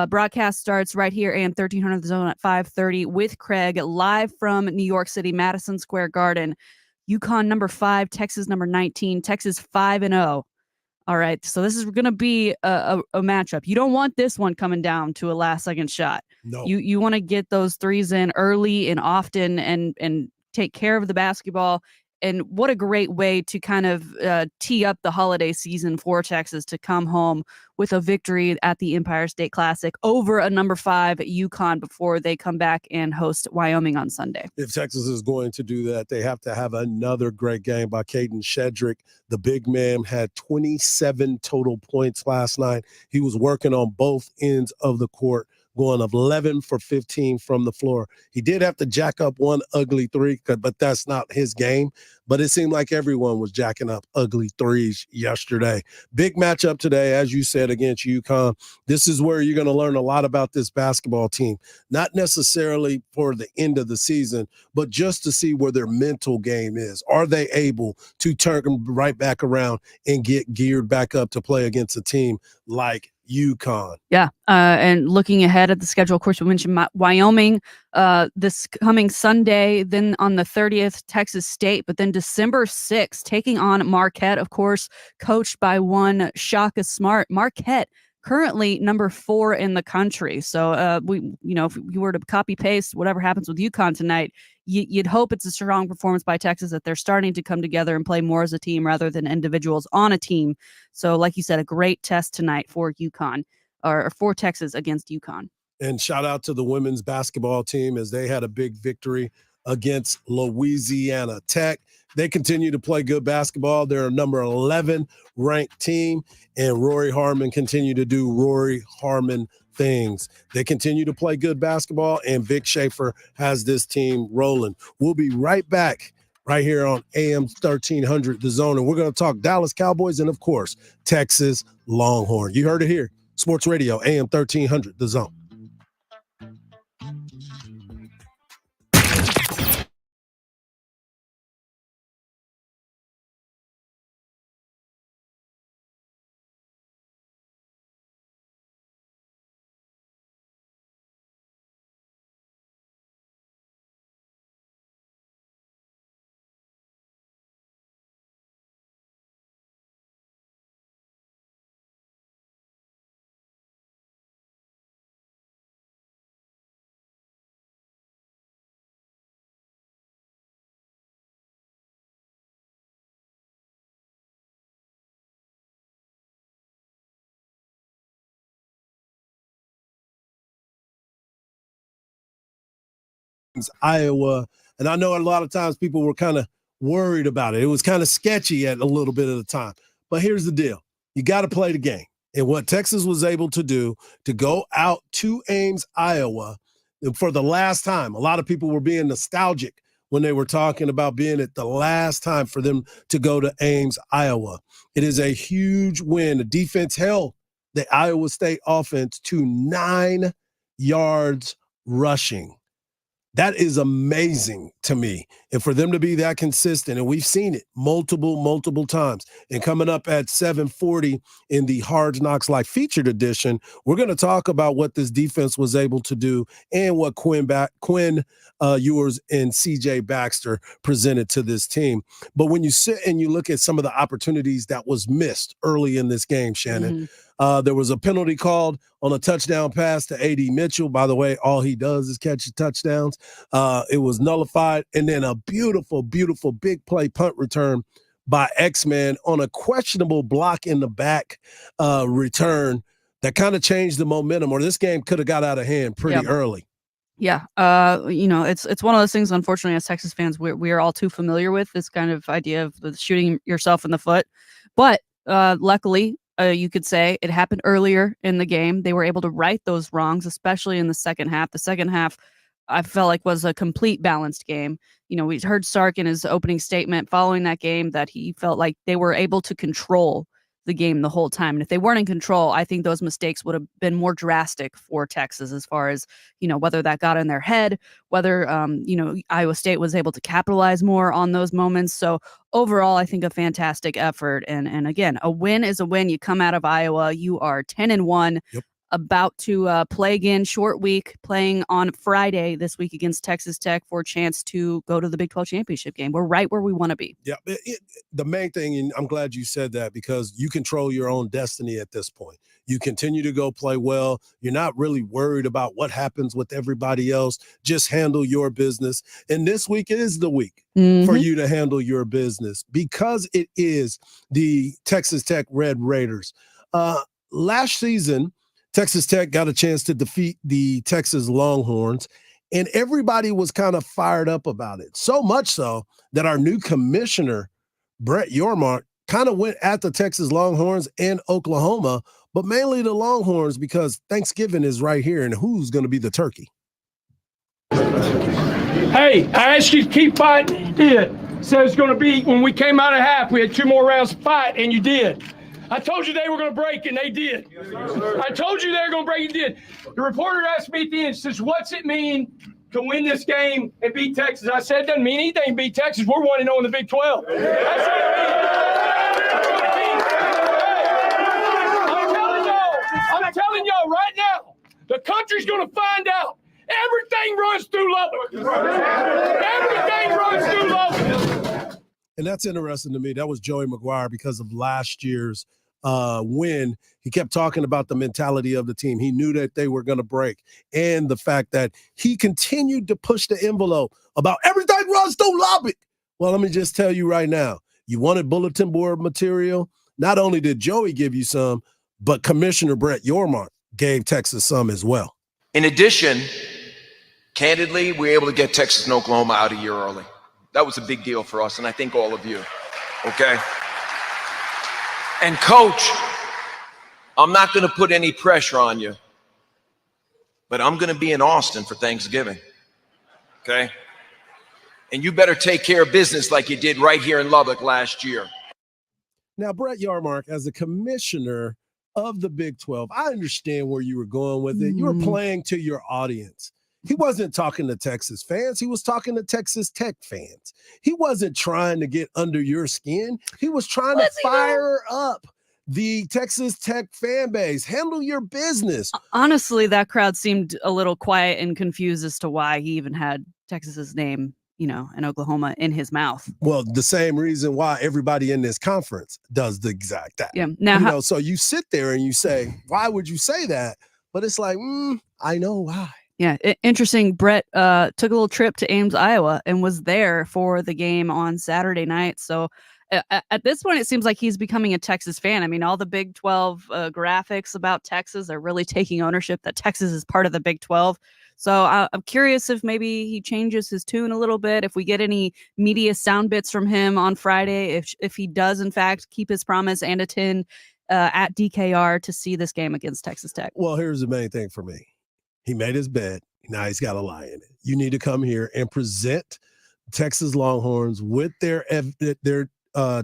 Broadcast starts right here and 1300 The Zone at 5:30 with Craig live from New York City, Madison Square Garden. UConn number 5, Texas number 19, Texas 5-0. All right, so this is going to be a matchup. You don't want this one coming down to a last-second shot. No. You want to get those threes in early and often and take care of the basketball. And what a great way to kind of tee up the holiday season for Texas to come home with a victory at the Empire State Classic over a number 5 UConn before they come back and host Wyoming on Sunday. If Texas is going to do that, they have to have another great game by Caden Shedrick. The big man had 27 total points last night. He was working on both ends of the court, going 11 for 15 from the floor. He did have to jack up one ugly 3, but that's not his game. But it seemed like everyone was jacking up ugly 3s yesterday. Big matchup today, as you said, against UConn. This is where you're going to learn a lot about this basketball team, not necessarily for the end of the season, but just to see where their mental game is. Are they able to turn right back around and get geared back up to play against a team like UConn? Yeah, and looking ahead at the schedule, of course, we mentioned Wyoming this coming Sunday, then on the 30th, Texas State, but then December 6th, taking on Marquette, of course, coached by one Shaka Smart. Marquette, currently number 4 in the country. So, if you were to copy paste whatever happens with UConn tonight, you'd hope it's a strong performance by Texas, that they're starting to come together and play more as a team rather than individuals on a team. So, like you said, a great test tonight for UConn, or for Texas against UConn. And shout out to the women's basketball team as they had a big victory against Louisiana Tech. They continue to play good basketball. They're a number 11 ranked team, and Rory Harmon continue to do Rory Harmon things. They continue to play good basketball, and Vic Schaefer has this team rolling. We'll be right back right here on AM 1300 The Zone, and we're going to talk Dallas Cowboys and, of course, Texas Longhorn. You heard it here. Sports Radio, AM 1300 The Zone. Iowa, and I know a lot of times people were kind of worried about it. It was kind of sketchy at a little bit of the time. But here's the deal. You got to play the game. And what Texas was able to do to go out to Ames, Iowa, for the last time, a lot of people were being nostalgic when they were talking about being at the last time for them to go to Ames, Iowa. It is a huge win. The defense held the Iowa State offense to 9 yards rushing. That is amazing to me. And for them to be that consistent, and we've seen it multiple times. And coming up at 7:40 in the Hard Knocks Live featured edition, we're going to talk about what this defense was able to do and what Quinn Ewers and CJ Baxter presented to this team. But when you sit and you look at some of the opportunities that was missed early in this game, Shannon, there was a penalty called on a touchdown pass to A.D. Mitchell. By the way, all he does is catch touchdowns. It was nullified. And then a beautiful big play punt return by X-Man on a questionable block in the back return that kind of changed the momentum, or this game could have got out of hand pretty early. Yeah. It's one of those things, unfortunately, as Texas fans, we are all too familiar with this kind of idea of shooting yourself in the foot. But luckily, you could say it happened earlier in the game. They were able to right those wrongs, especially in the second half. The second half, I felt like, was a complete balanced game. We heard Sark in his opening statement following that game that he felt like they were able to control the game the whole time. And if they weren't in control, I think those mistakes would have been more drastic for Texas as far as, whether that got in their head, whether, Iowa State was able to capitalize more on those moments. So overall, I think a fantastic effort. And again, a win is a win. You come out of Iowa, you are 10-1. Yep. About to play again, short week, playing on Friday this week against Texas Tech for a chance to go to the Big 12 championship game. We're right where we want to be. Yeah, the main thing, and I'm glad you said that, because you control your own destiny at this point. You continue to go play well. You're not really worried about what happens with everybody else. Just handle your business. And this week is the week for you to handle your business, because it is the Texas Tech Red Raiders. Last season, Texas Tech got a chance to defeat the Texas Longhorns, and everybody was kind of fired up about it. So much so that our new commissioner, Brett Yormark, kind of went at the Texas Longhorns and Oklahoma, but mainly the Longhorns, because Thanksgiving is right here, and who's going to be the turkey? Hey, I asked you to keep fighting. You did. Said it's going to be, when we came out of half, we had 2 more rounds to fight, and you did. I told you they were going to break, and they did. Yes, sir. I told you they were going to break, and did. The reporter asked me at the end, says, what's it mean to win this game and beat Texas? I said, it doesn't mean anything to beat Texas. We're 1-0 in the Big 12. That's what it means. I'm telling y'all right now, the country's going to find out. Everything runs through Lubbock. Everything runs through Lubbock. And that's interesting to me. That was Joey McGuire, because of last year's win. He kept talking about the mentality of the team. He knew that they were going to break, and the fact that he continued to push the envelope about everything runs through Lubbock. Well, let me just tell you right now, you wanted bulletin board material. Not only did Joey give you some, but Commissioner Brett Yormark gave Texas some as well. In addition, candidly, we were able to get Texas and Oklahoma out a year early. That was a big deal for us, and I think all of you, okay? And Coach, I'm not going to put any pressure on you, but I'm going to be in Austin for Thanksgiving, okay? And you better take care of business like you did right here in Lubbock last year. Now, Brett Yormark, as a commissioner of the Big 12, I understand where you were going with it. You were playing to your audience. He wasn't talking to Texas fans. He was talking to Texas Tech fans. He wasn't trying to get under your skin. He was trying to fire up the Texas Tech fan base. Handle your business. Honestly, that crowd seemed a little quiet and confused as to why he even had Texas's name, and Oklahoma in his mouth. Well, the same reason why everybody in this conference does the exact that. Yeah. Now, so you sit there and you say, why would you say that? But it's like, I know why. Yeah, interesting. Brett took a little trip to Ames, Iowa, and was there for the game on Saturday night. So at this point, it seems like he's becoming a Texas fan. I mean, all the Big 12 graphics about Texas are really taking ownership that Texas is part of the Big 12. So I'm curious if maybe he changes his tune a little bit, if we get any media sound bits from him on Friday, if he does, in fact, keep his promise and attend at DKR to see this game against Texas Tech. Well, here's the main thing for me. He made his bed. Now he's got a lie in it. You need to come here and present Texas Longhorns with their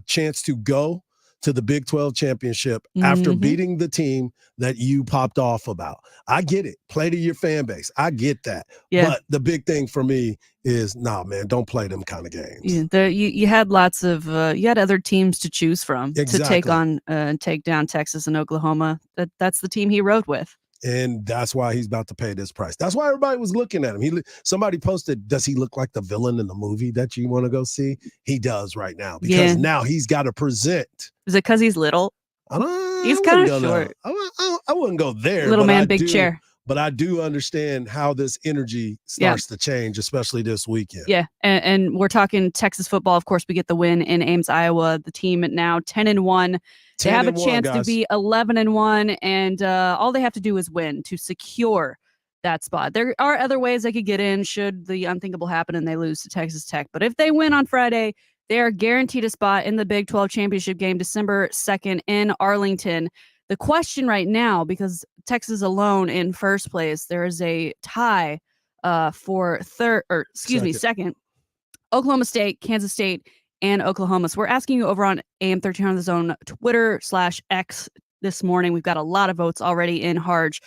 chance to go to the Big 12 championship after beating the team that you popped off about. I get it. Play to your fan base. I get that. Yeah. But the big thing for me is, nah, man, don't play them kind of games. Yeah, you had lots of you had other teams to choose from to take Exactly. on and take down Texas and Oklahoma. That's the team he rode with. And that's why he's about to pay this price. That's why everybody was looking at him. Somebody posted, does he look like the villain in the movie that you want to go see? He does right now because now he's got to present. Is it because he's little? He's kind of short. I wouldn't go there. Little but man, I big do, chair. But I do understand how this energy starts to change, especially this weekend. Yeah, and we're talking Texas football. Of course, we get the win in Ames, Iowa. The team now 10-1. They have a chance to be 11-1, and all they have to do is win to secure that spot. There are other ways they could get in should the unthinkable happen and they lose to Texas Tech. But if they win on Friday, they are guaranteed a spot in the Big 12 championship game December 2nd in Arlington. The question right now, because Texas alone in first place, there is a tie for second. Oklahoma State, Kansas State, and Oklahoma. So we're asking you over on AM 1300 The Zone Twitter/X this morning. We've got a lot of votes already in Hardge.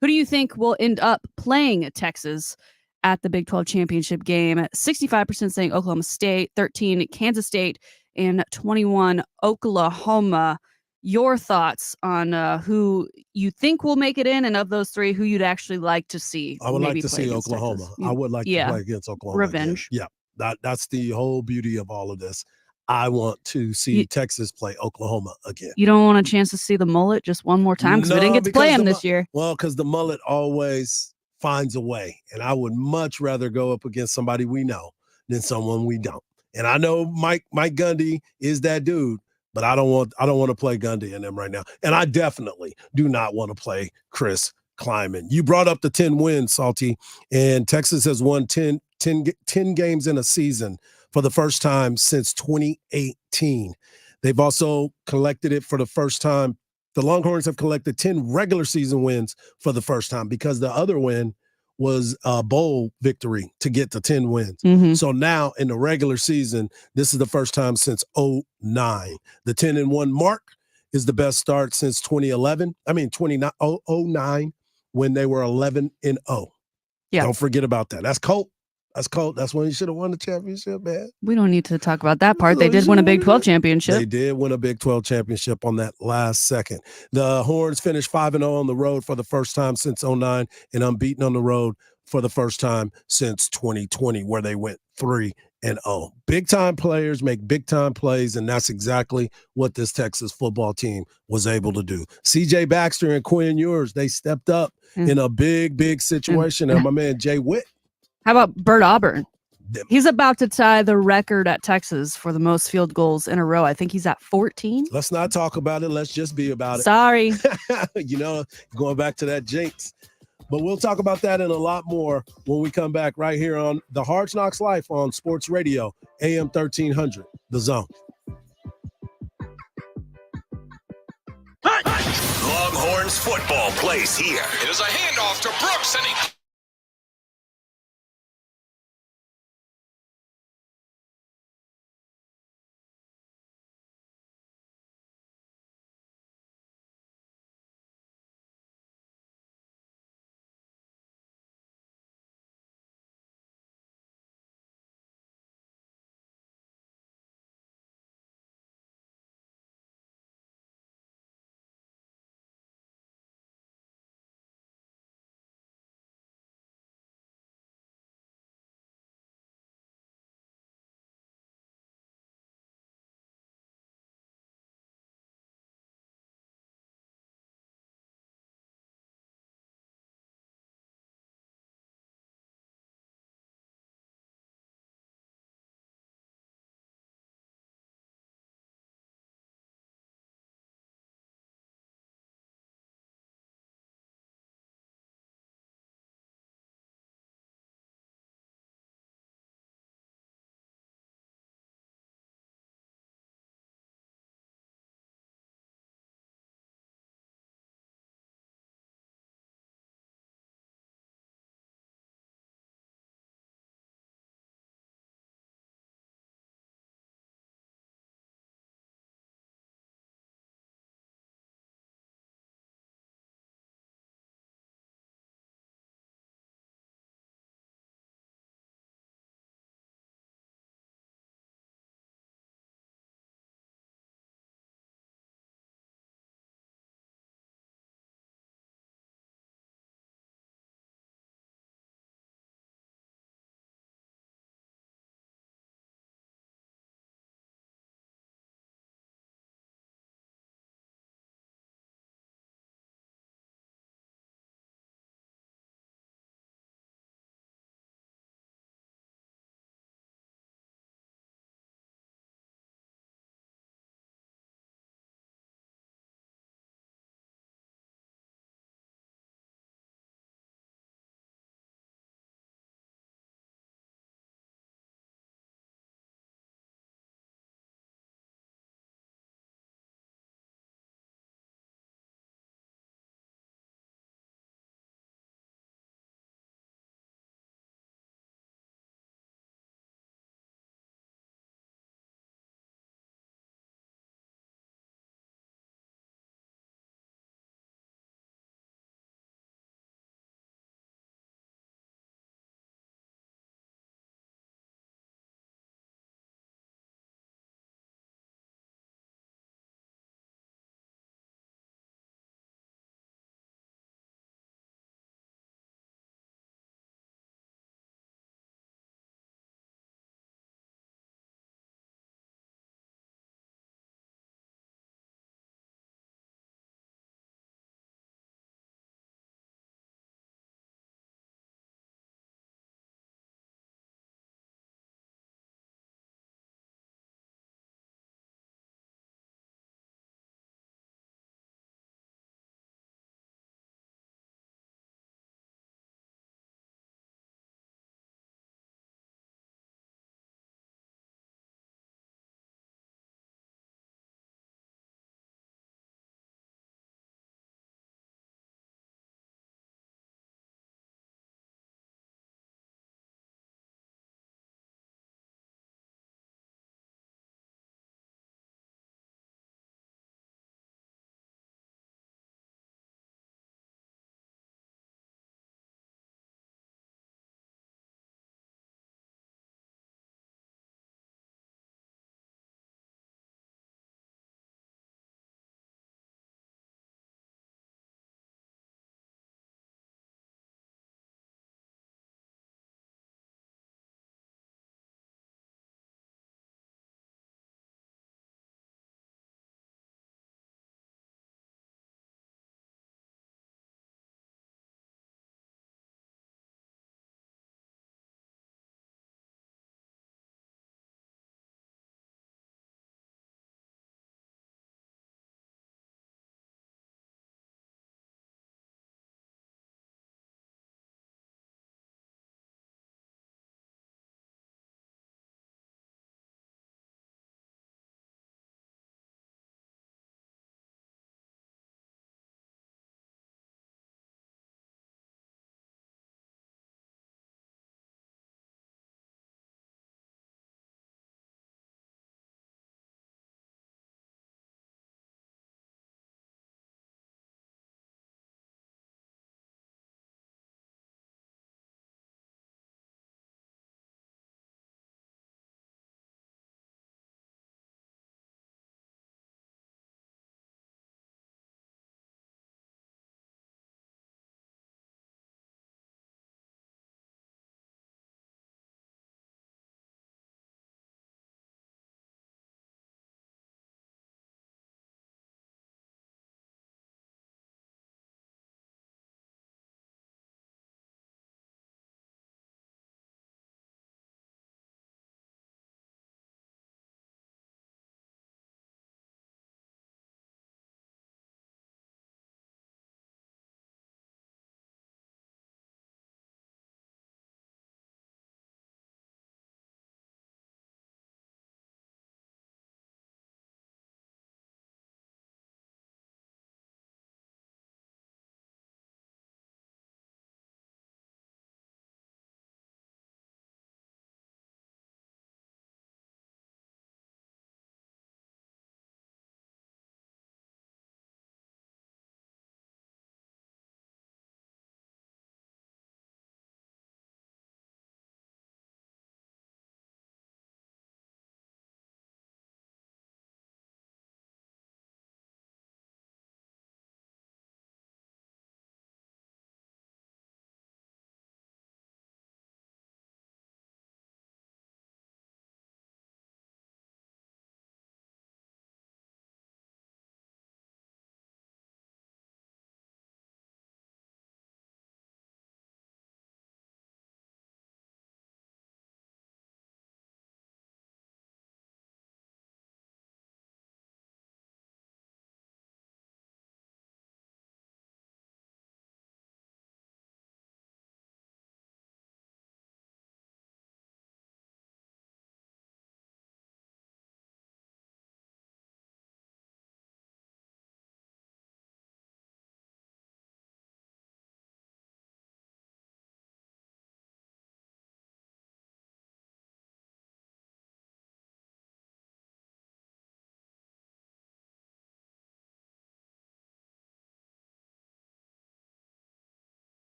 Who do you think will end up playing Texas at the Big 12 championship game? 65% saying Oklahoma State, 13 Kansas State, and 21 Oklahoma. Your thoughts on who you think will make it in, and of those three, who you'd actually like to see? I would like to see Oklahoma. Texas. I would like to play against Oklahoma. Revenge. Again. Yeah, that's the whole beauty of all of this. I want to see Texas play Oklahoma again. You don't want a chance to see the mullet just one more time because we didn't get to play him this year. Well, because the mullet always finds a way, and I would much rather go up against somebody we know than someone we don't. And I know Mike Gundy is that dude, but I don't want to play Gundy and them right now. And I definitely do not want to play Chris Kleiman. You brought up the 10 wins, Salty, and Texas has won 10 games in a season for the first time since 2018. They've also collected it for the first time. The Longhorns have collected 10 regular season wins for the first time because the other win was a bowl victory to get to 10 wins. So now in the regular season, this is the first time since 2009. The 10-1 mark is the best start since 2009 when they were 11-0. Yeah. Don't forget about that. That's Colt. That's when you should have won the championship, man. We don't need to talk about that part. They did win a Big 12 championship. They did win a Big 12 championship on that last second. The Horns finished 5-0 on the road for the first time since 2009 and unbeaten on the road for the first time since 2020, where they went 3-0. Big-time players make big-time plays, and that's exactly what this Texas football team was able to do. C.J. Baxter and Quinn Ewers, they stepped up in a big situation. And my man Jay Witt. How about Bert Auburn? He's about to tie the record at Texas for the most field goals in a row. I think he's at 14. Let's not talk about it. Let's just be about it. Sorry. Going back to that jinx. But we'll talk about that and a lot more when we come back right here on the Hard Knocks Life on Sports Radio, AM 1300, The Zone. Longhorns football plays here. It is a handoff to Brooks, and he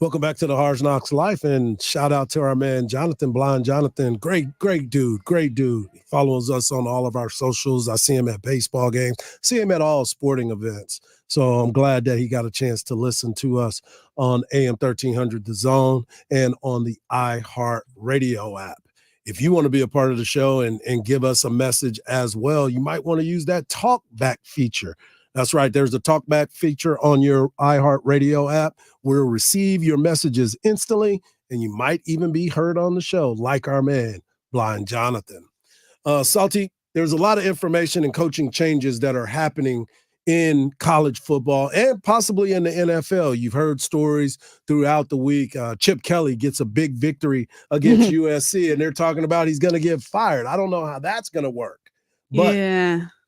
Welcome back to the Hardge Knocks Life, and shout out to our man Jonathan, Blind Jonathan. Great dude. He follows us on all of our socials. I see him at baseball games, see him at all sporting events. So I'm glad that he got a chance to listen to us on AM 1300 The Zone and on the iHeart Radio app. If you want to be a part of the show and give us a message as well, you might want to use that talk back feature. That's right. There's a talkback feature on your iHeartRadio app. We'll receive your messages instantly, and you might even be heard on the show, like our man, Blind Jonathan. Salty, there's a lot of information and coaching changes that are happening in college football and possibly in the NFL. You've heard stories throughout the week. Chip Kelly gets a big victory against USC, and they're talking about he's going to get fired. I don't know how that's going to work.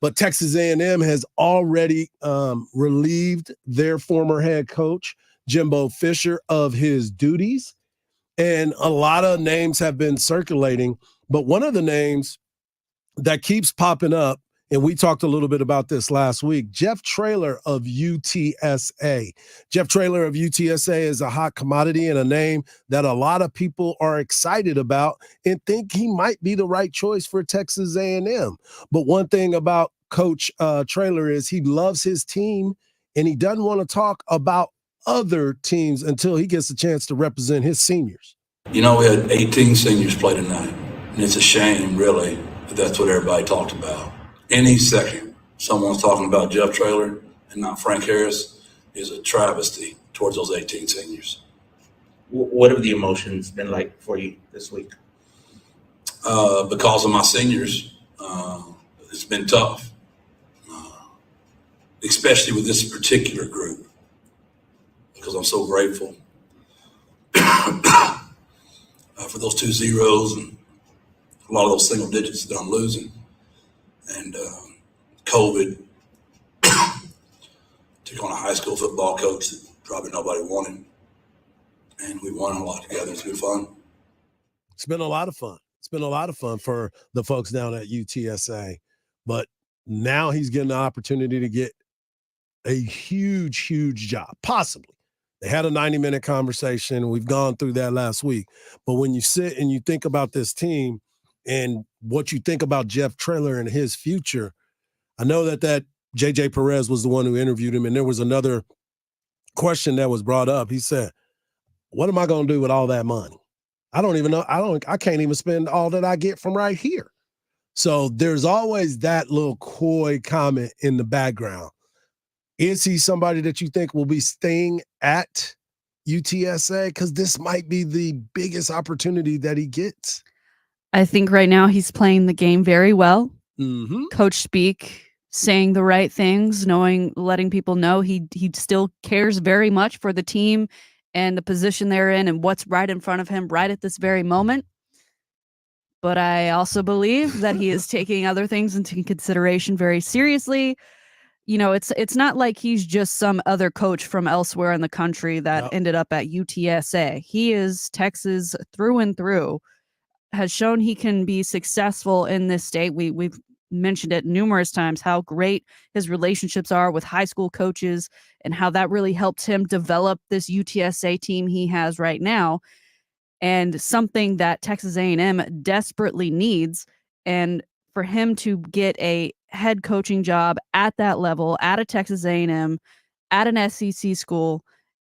But Texas A&M has already relieved their former head coach, Jimbo Fisher, of his duties. And a lot of names have been circulating. But one of the names that keeps popping up, and we talked a little bit about this last week, Jeff Traylor of UTSA. Jeff Traylor of UTSA is a hot commodity and a name that a lot of people are excited about and think he might be the right choice for Texas A&M. But one thing about Coach Traylor is he loves his team, and he doesn't want to talk about other teams until he gets a chance to represent his seniors. You know, we had 18 seniors play tonight, and it's a shame, really, that that's what everybody talked about. Any second, someone's talking about Jeff Traylor and not Frank Harris is a travesty towards those 18 seniors. What have the emotions been like for you this week? Because of my seniors, it's been tough, especially with this particular group, because I'm so grateful for those 2 zeros and a lot of those single digits that I'm losing. And COVID took on a high school football coach that probably nobody wanted. And we won a lot together. It's been fun. It's been a lot of fun. It's been a lot of fun for the folks down at UTSA. But now he's getting the opportunity to get a huge job, possibly. They had a 90-minute conversation. We've gone through that last week. But when you sit and you think about this team and what you think about Jeff Traylor and his future, I know that J.J. Perez was the one who interviewed him, and there was another question that was brought up. He said, what am I going to do with all that money? I don't even know. I can't even spend all that I get from right here. So there's always that little coy comment in the background. Is he somebody that you think will be staying at UTSA? Because this might be the biggest opportunity that he gets. I think right now he's playing the game very well. Mm-hmm. Coach speak, saying the right things, letting people know he still cares very much for the team and the position they're in and what's right in front of him right at this very moment. But I also believe that he is taking other things into consideration very seriously. You know, it's not like he's just some other coach from elsewhere in the country that ended up at UTSA. He is Texas through and through, has shown he can be successful in this state. We've mentioned it numerous times, how great his relationships are with high school coaches and how that really helped him develop this UTSA team he has right now. And something that Texas A&M desperately needs. And for him to get a head coaching job at that level, at a Texas A&M, at an SEC school,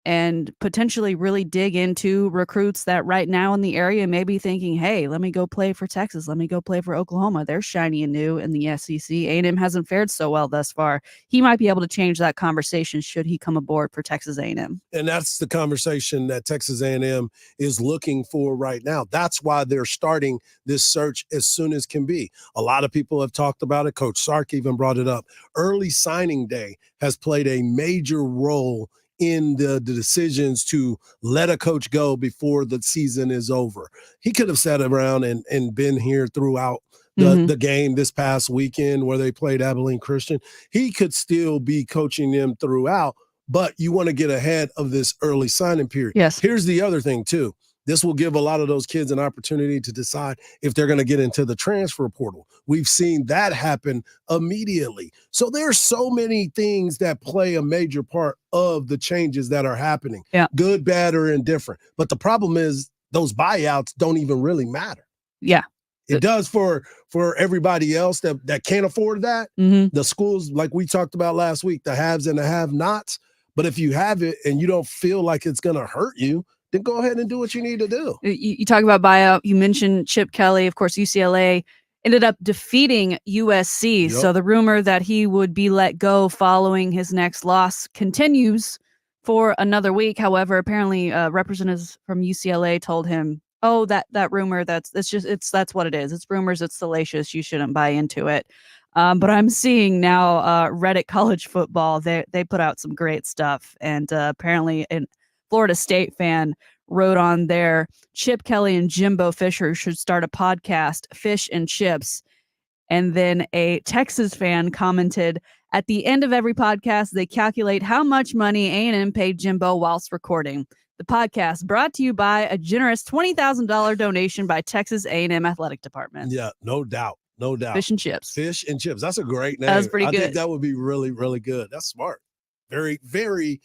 and potentially really dig into recruits that right now in the area may be thinking, hey, let me go play for Texas. Let me go play for Oklahoma. They're shiny and new in the SEC. A&M hasn't fared so well thus far. He might be able to change that conversation should he come aboard for Texas A&M. And that's the conversation that Texas A&M is looking for right now. That's why they're starting this search as soon as can be. A lot of people have talked about it. Coach Sark even brought it up. Early signing day has played a major role in the decisions to let a coach go before the season is over. He could have sat around and been here throughout the game this past weekend where they played Abilene Christian. He could still be coaching them throughout, but you want to get ahead of this early signing period. Yes. Here's the other thing too. This will give a lot of those kids an opportunity to decide if they're going to get into the transfer portal. We've seen that happen immediately. So there's so many things that play a major part of the changes that are happening, good, bad, or indifferent. But the problem is those buyouts don't even really matter. Yeah. It does for everybody else that can't afford that. Mm-hmm. The schools, like we talked about last week, the haves and the have-nots. But if you have it and you don't feel like it's going to hurt you, then go ahead and do what you need to do. You talk about buyout. You mentioned Chip Kelly. Of course, UCLA ended up defeating USC. Yep. So the rumor that he would be let go following his next loss continues for another week. However, apparently representatives from UCLA told him, oh, that rumor, that's what it is. It's rumors. It's salacious. You shouldn't buy into it. But I'm seeing now Reddit College Football. They put out some great stuff. And apparently a Florida State fan wrote on there, Chip Kelly and Jimbo Fisher should start a podcast, Fish and Chips. And then a Texas fan commented, at the end of every podcast, they calculate how much money A&M paid Jimbo whilst recording. The podcast brought to you by a generous $20,000 donation by Texas A&M Athletic Department. Yeah, no doubt. No doubt. Fish and Chips. Fish and Chips. That's a great name. That was pretty I good. think that would be really, really good. That's smart. Very, very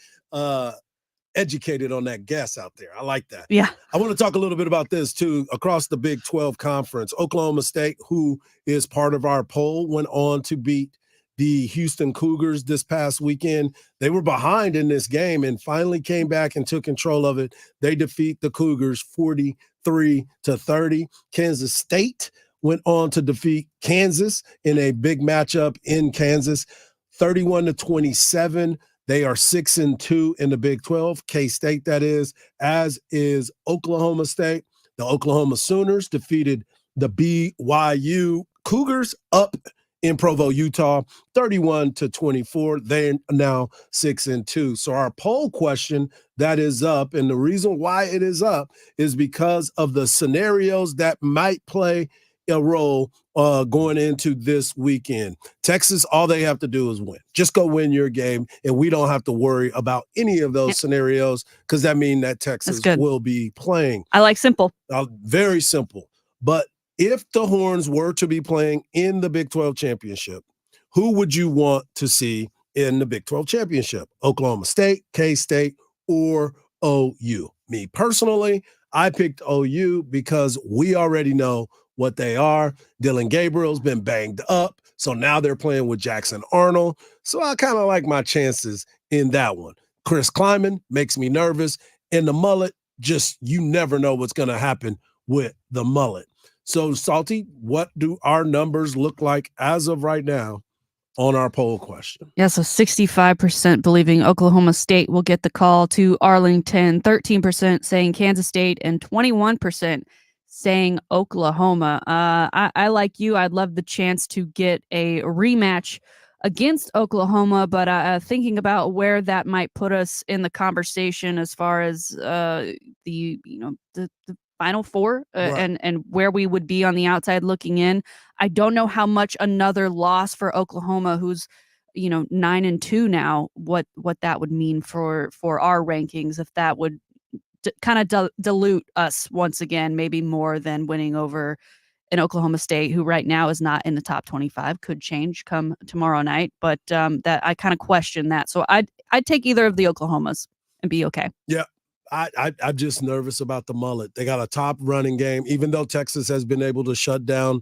educated on that guess out there. I like that. Yeah. I want to talk a little bit about this too. Across the Big 12 Conference, Oklahoma State, who is part of our poll, went on to beat the Houston Cougars this past weekend. They were behind in this game and finally came back and took control of it. They defeat the Cougars 43-30. Kansas State went on to defeat Kansas in a big matchup in Kansas, 31-27. They are 6-2 in the Big 12. K-State, that is, as is Oklahoma State. The Oklahoma Sooners defeated the BYU Cougars up in Provo, Utah, 31-24. They're now 6-2. So our poll question that is up, and the reason why it is up is because of the scenarios that might play a role going into this weekend. Texas, all they have to do is win. Just go win your game, and we don't have to worry about any of those scenarios because that means that Texas will be playing. I like simple. Very simple. But if the Horns were to be playing in the Big 12 championship, who would you want to see in the Big 12 championship? Oklahoma State, K-State, or OU? Me personally, I picked OU because we already know what they are. Dylan Gabriel's been banged up, so now they're playing with Jackson Arnold. So I kind of like my chances in that one. Chris Kleiman makes me nervous, and the mullet, just you never know what's going to happen with the mullet. So, Salty, what do our numbers look like as of right now on our poll question? Yeah, so 65% believing Oklahoma State will get the call to Arlington, 13% saying Kansas State, and 21% saying Oklahoma. I like you. I'd love the chance to get a rematch against Oklahoma, but thinking about where that might put us in the conversation as far as the Final Four Right. and where we would be on the outside looking in. I don't know how much another loss for Oklahoma, who's 9-2 now, what that would mean for our rankings, if that would kind of dilute us once again, maybe more than winning over an Oklahoma State, who right now is not in the top 25. Could change come tomorrow night, but that I kind of question that. So I'd take either of the Oklahomas and be okay. Yeah. I'm just nervous about the mullet. They got a top running game, even though Texas has been able to shut down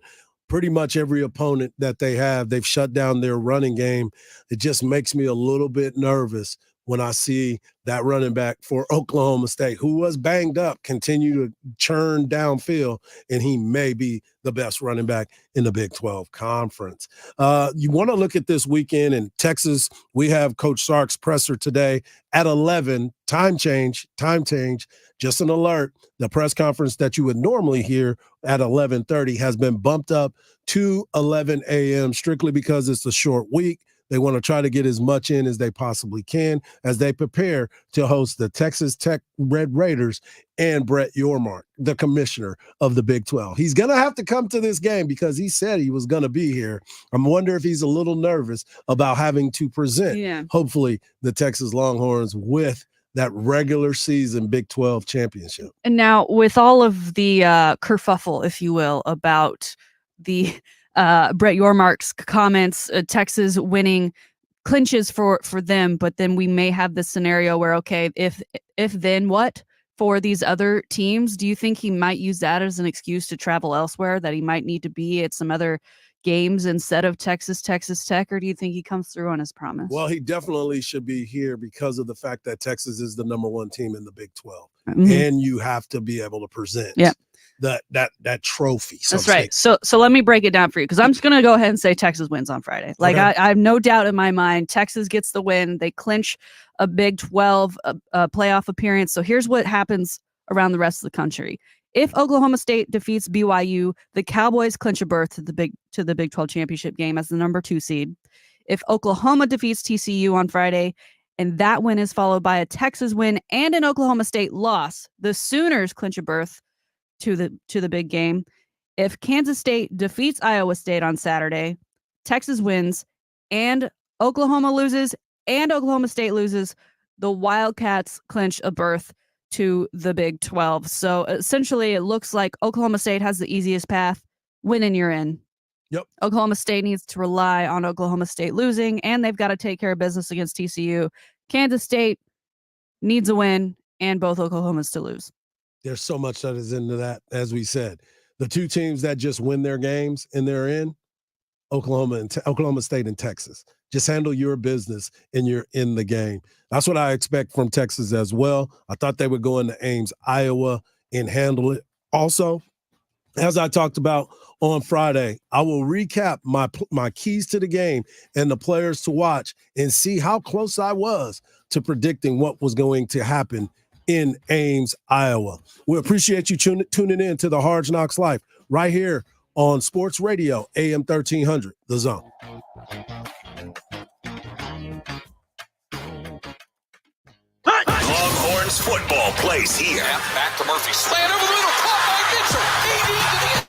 pretty much every opponent that they have. They've shut down their running game. It just makes me a little bit nervous when I see that running back for Oklahoma State, who was banged up, continue to churn downfield, and he may be the best running back in the Big 12 Conference. You want to look at this weekend in Texas. We have Coach Sark's presser today at 11. Time change. Just an alert. The press conference that you would normally hear at 11:30 has been bumped up to 11 a.m. strictly because it's a short week. They want to try to get as much in as they possibly can as they prepare to host the Texas Tech Red Raiders and Brett Yormark, the commissioner of the Big 12. He's going to have to come to this game because he said he was going to be here. I'm wondering if he's a little nervous about having to present, hopefully, the Texas Longhorns with that regular season Big 12 championship. And now, with all of the kerfuffle, if you will, about the Brett Yormark's comments, Texas winning clinches for them, but then we may have this scenario where, okay, if then what for these other teams? Do you think he might use that as an excuse to travel elsewhere, that he might need to be at some other games instead of Texas Tech, or do you think he comes through on his promise? Well, he definitely should be here because of the fact that Texas is the number one team in the Big 12. And you have to be able to present that trophy. That's right. So let me break it down for you, because I'm just going to go ahead and say Texas wins on Friday. Like, I have no doubt in my mind Texas gets the win. They clinch a Big 12 playoff appearance. So here's what happens around the rest of the country. If Oklahoma State defeats BYU, the Cowboys clinch a berth to the Big 12 championship game as the number 2 seed. If Oklahoma defeats TCU on Friday, and that win is followed by a Texas win and an Oklahoma State loss, the Sooners clinch a berth to the big game. If Kansas State defeats Iowa State on Saturday, Texas wins, and Oklahoma loses, and Oklahoma State loses, the Wildcats clinch a berth to the Big 12. So essentially, it looks like Oklahoma State has the easiest path. Win and you're in. Yep. Oklahoma State needs to rely on Oklahoma State losing, and they've got to take care of business against TCU. Kansas State needs a win, and both Oklahomas to lose. There's so much that is into that. As we said, the two teams that just win their games and they're in, Oklahoma State and Texas. Just handle your business and you're in the game. That's what I expect from Texas as well. I thought they would go into Ames, Iowa, and handle it. Also, as I talked about on Friday, I will recap my keys to the game and the players to watch and see how close I was to predicting what was going to happen in Ames, Iowa. We appreciate you tuning in to the Hardge Knocks Life right here on Sports Radio, AM 1300, The Zone. Longhorns football plays here. Back to Murphy. Slant over the middle. Caught by Mitchell. 80 to the end.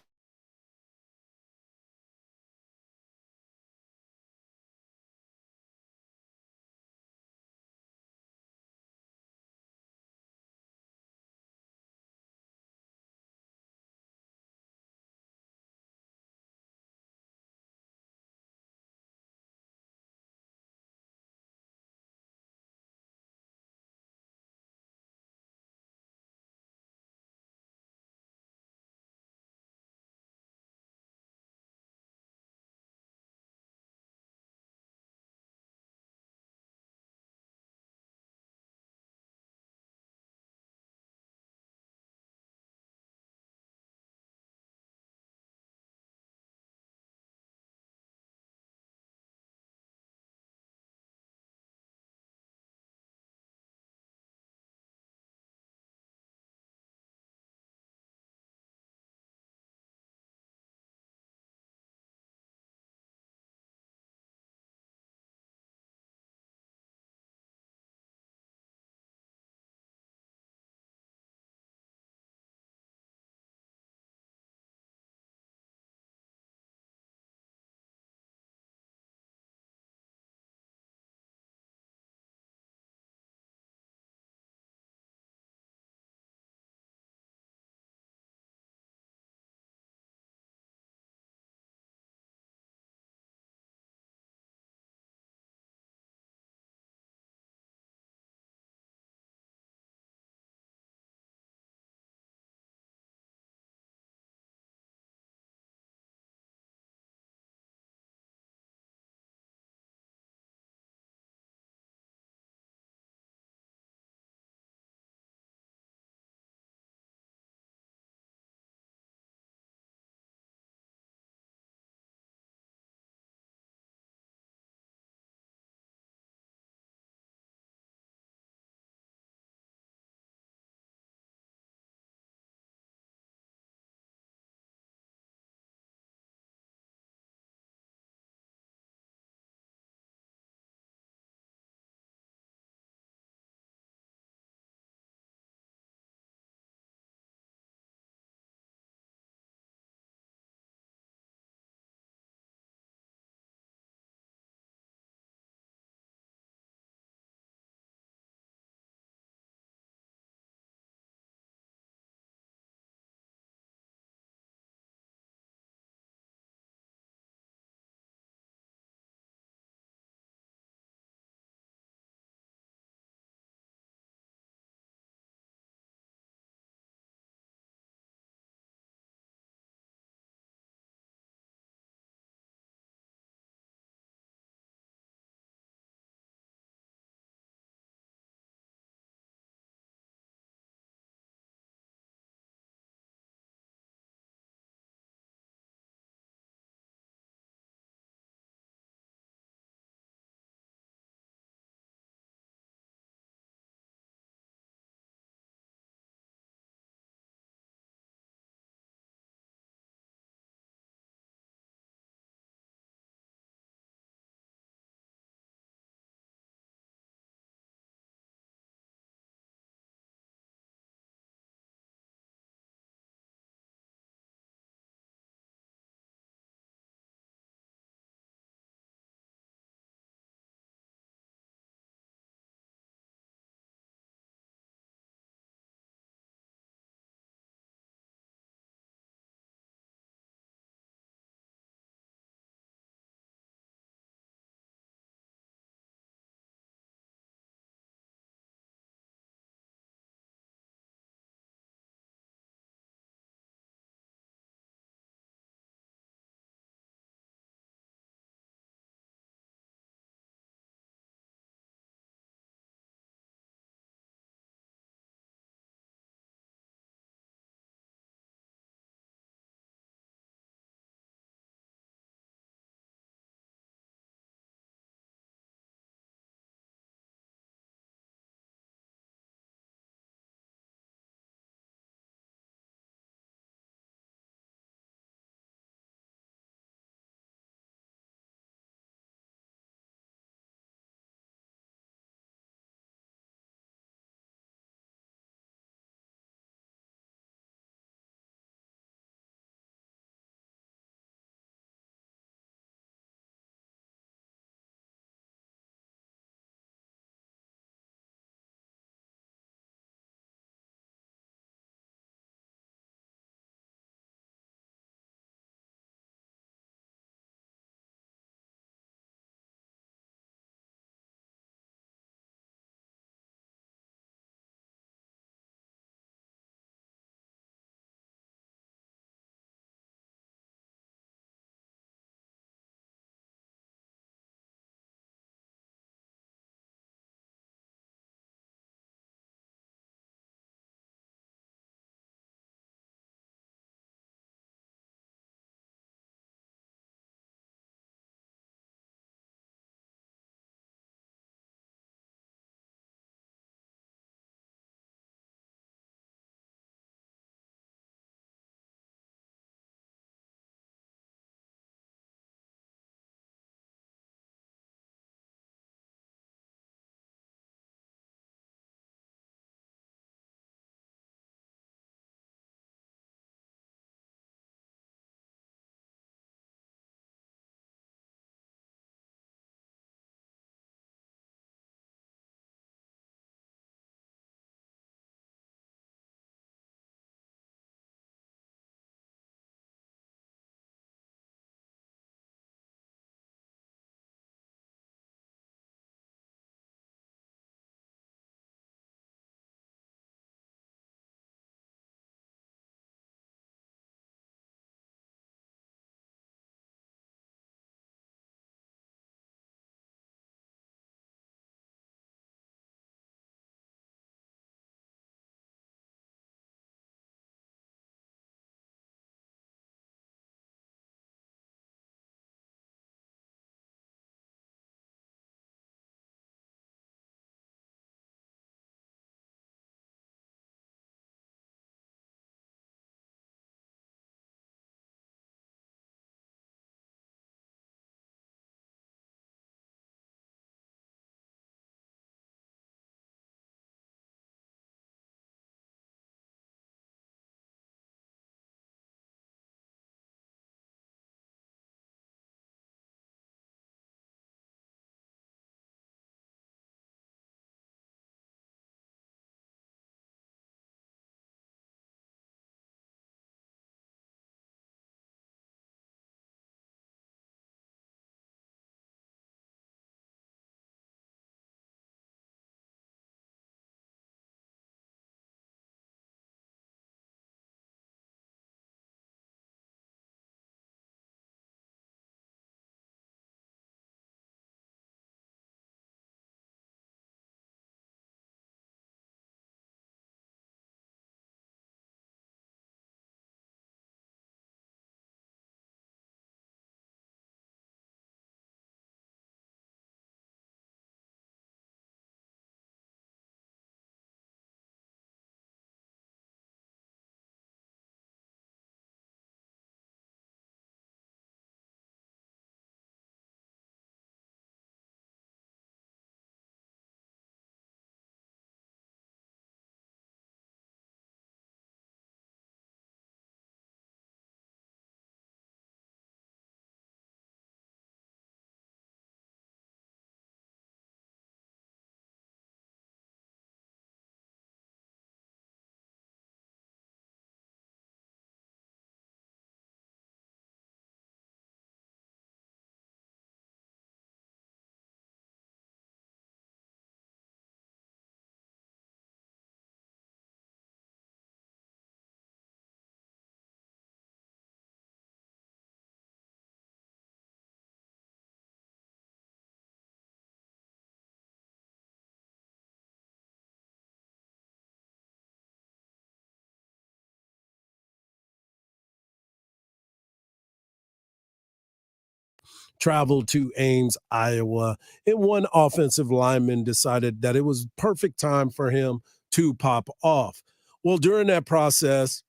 traveled to Ames, Iowa, and one offensive lineman decided that it was perfect time for him to pop off. Well, during that process,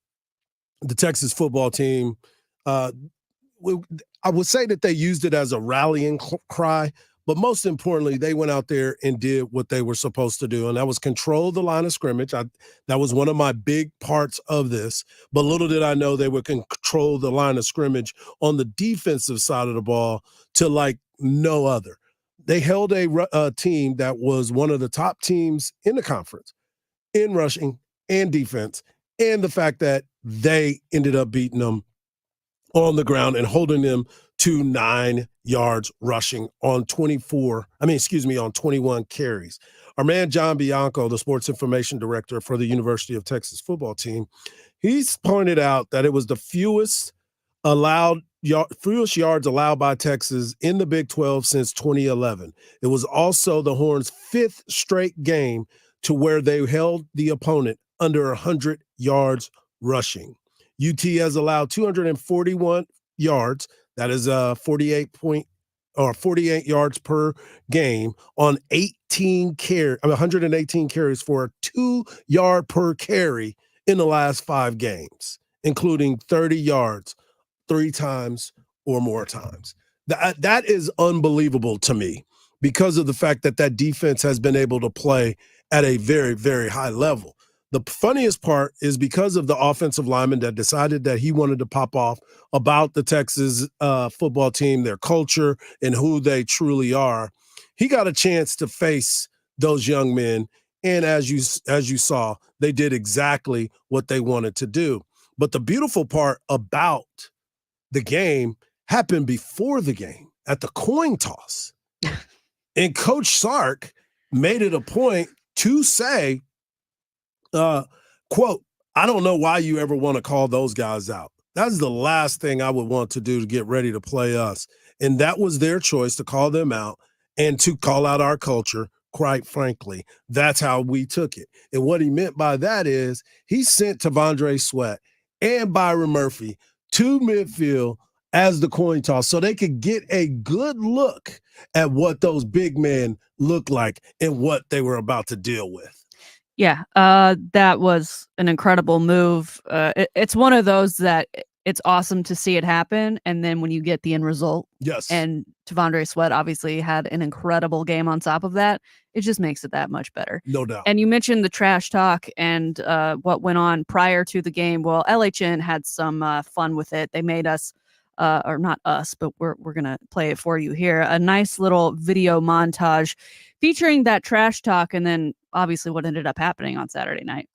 the Texas football team, I would say that they used it as a rallying cry, but most importantly, they went out there and did what they were supposed to do, and that was control the line of scrimmage. That was one of my big parts of this, but little did I know they would control the line of scrimmage on the defensive side of the ball to like no other. They held a team that was one of the top teams in the conference in rushing and defense, and the fact that they ended up beating them on the ground and holding them to 9 yards rushing on 21 carries. Our man, John Bianco, the sports information director for the University of Texas football team, he's pointed out that it was the fewest yards allowed by Texas in the Big 12 since 2011. It was also the Horns' 5th straight game to where they held the opponent under 100 yards rushing. UT has allowed 241 yards. That is 48 yards per game on 118 carries for a 2-yard per carry in the last 5 games, including 30 yards 3 times or more times. That is unbelievable to me because of the fact that defense has been able to play at a very, very high level. The funniest part is because of the offensive lineman that decided that he wanted to pop off about the Texas football team, their culture, and who they truly are. He got a chance to face those young men, and as you saw, they did exactly what they wanted to do. But the beautiful part about the game happened before the game at the coin toss. And Coach Sark made it a point to say, quote, "I don't know why you ever want to call those guys out. That's the last thing I would want to do to get ready to play us." And that was their choice to call them out and to call out our culture. Quite frankly, that's how we took it. And what he meant by that is he sent Tavondre Sweat and Byron Murphy to midfield as the coin toss so they could get a good look at what those big men looked like and what they were about to deal with. Yeah, that was an incredible move. It's one of those that it's awesome to see it happen, and then when you get the end result, yes. And Tavondre Sweat obviously had an incredible game on top of that. It just makes it that much better. No doubt. And you mentioned the trash talk and what went on prior to the game. Well, LHN had some fun with it. They made us, or not us, but we're gonna play it for you here. A nice little video montage featuring that trash talk, and then obviously what ended up happening on Saturday night.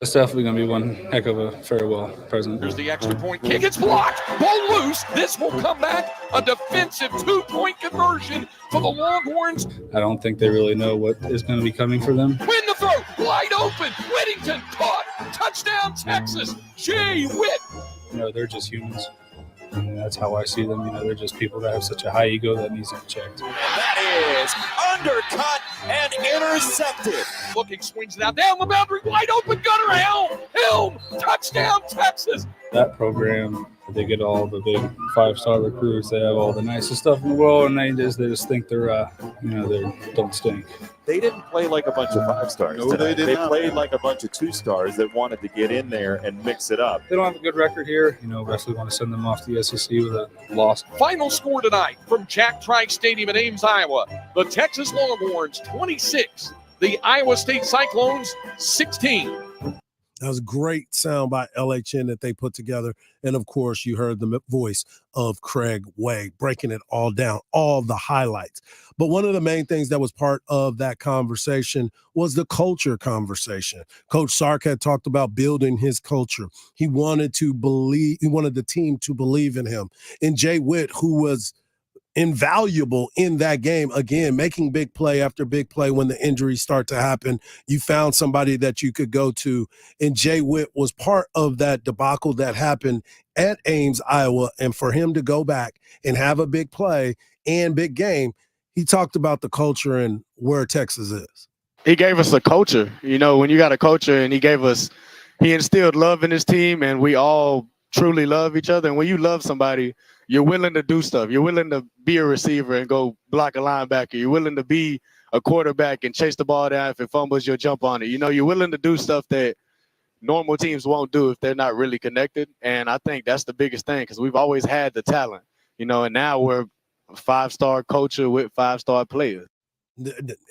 It's definitely going to be one heck of a farewell present. Here's the extra point kick. It's blocked. Ball loose. This will come back. A defensive 2-point conversion for the Longhorns. I don't think they really know what is going to be coming for them. Win the throw. Wide open. Whittington caught. Touchdown, Texas. Jay Witt. They're just humans. And that's how I see them. They're just people that have such a high ego that needs to be checked. And that is undercut and intercepted. Looking, swings it out down the boundary. Wide open. Gunner Helm. Touchdown, Texas. That program, they get all the big 5-star recruits. They have all the nicest stuff in the world, and they just think they're they don't stink. They didn't play like a bunch of 5-stars. No, they did They not. played like a bunch of 2-stars that wanted to get in there and mix it up. They don't have a good record here. Wesley want to send them off to the SEC with a loss. Final score tonight from Jack Trice Stadium in Ames, Iowa. The Texas Longhorns 26. The Iowa State Cyclones 16. That was a great sound by LHN that they put together. And, of course, you heard the voice of Craig Way breaking it all down, all the highlights. But one of the main things that was part of that conversation was the culture conversation. Coach Sark had talked about building his culture. He wanted the team to believe in him. And Jay Witt, who was invaluable in that game, again, making big play after big play when the injuries start to happen. You found somebody that you could go to, and Jay Witt was part of that debacle that happened at Ames, Iowa, and for him to go back and have a big play and big game, he talked about the culture and where Texas is. He gave us a culture, when you got a culture, and he instilled love in his team, and we all truly love each other. And when you love somebody, you're willing to do stuff. You're willing to be a receiver and go block a linebacker. You're willing to be a quarterback and chase the ball down. If it fumbles, you'll jump on it. You're willing to do stuff that normal teams won't do if they're not really connected. And I think that's the biggest thing, because we've always had the talent, and now we're a 5-star culture with 5-star players.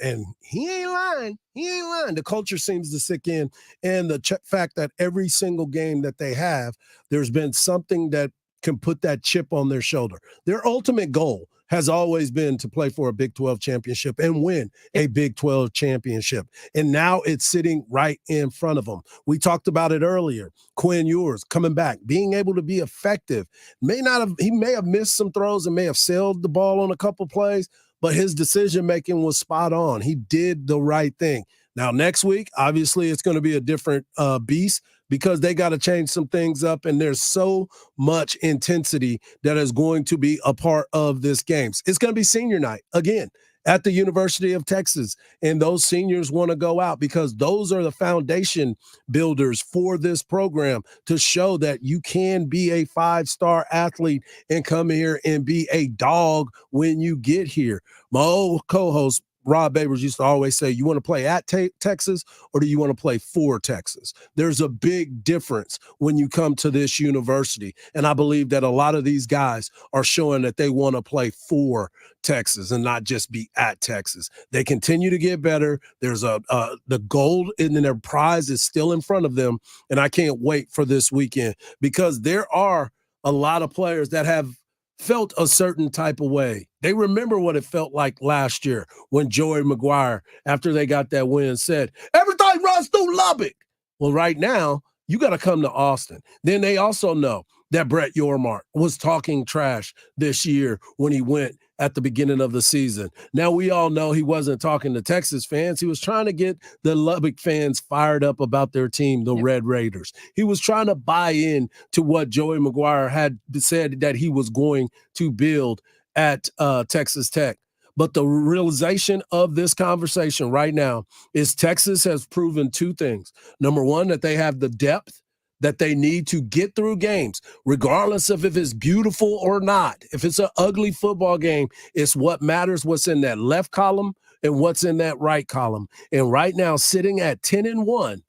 And he ain't lying. The culture seems to sick in. And the fact that every single game that they have, there's been something that can put that chip on their shoulder. Their ultimate goal has always been to play for a Big 12 championship and win a Big 12 championship. And now it's sitting right in front of them. We talked about it earlier. Quinn Ewers coming back, being able to be effective. He may have missed some throws and may have sailed the ball on a couple plays, but his decision-making was spot on. He did the right thing. Now, next week, obviously, it's going to be a different beast, because they got to change some things up, and there's so much intensity that is going to be a part of this game. It's going to be senior night again at the University of Texas, and those seniors want to go out because those are the foundation builders for this program to show that you can be a 5-star athlete and come here and be a dog when you get here. My old co-host, Rob Babers, used to always say, you want to play at Texas or do you want to play for Texas? There's a big difference when you come to this university. And I believe that a lot of these guys are showing that they want to play for Texas and not just be at Texas. They continue to get better. There's the gold in their prize is still in front of them. And I can't wait for this weekend, because there are a lot of players that have felt a certain type of way. They remember what it felt like last year when Joey McGuire, after they got that win, said, everything runs through Lubbock. Well, right now, you got to come to Austin. Then they also know that Brett Yormark was talking trash this year when he went at the beginning of the season. Now, we all know he wasn't talking to Texas fans. He was trying to get the Lubbock fans fired up about their team, the Red Raiders. He was trying to buy in to what Joey McGuire had said that he was going to build at Texas Tech. But the realization of this conversation right now is Texas has proven two things. Number one, that they have the depth that they need to get through games, regardless of if it's beautiful or not. If it's an ugly football game, it's what matters, what's in that left column and what's in that right column. And right now, sitting at 10-1,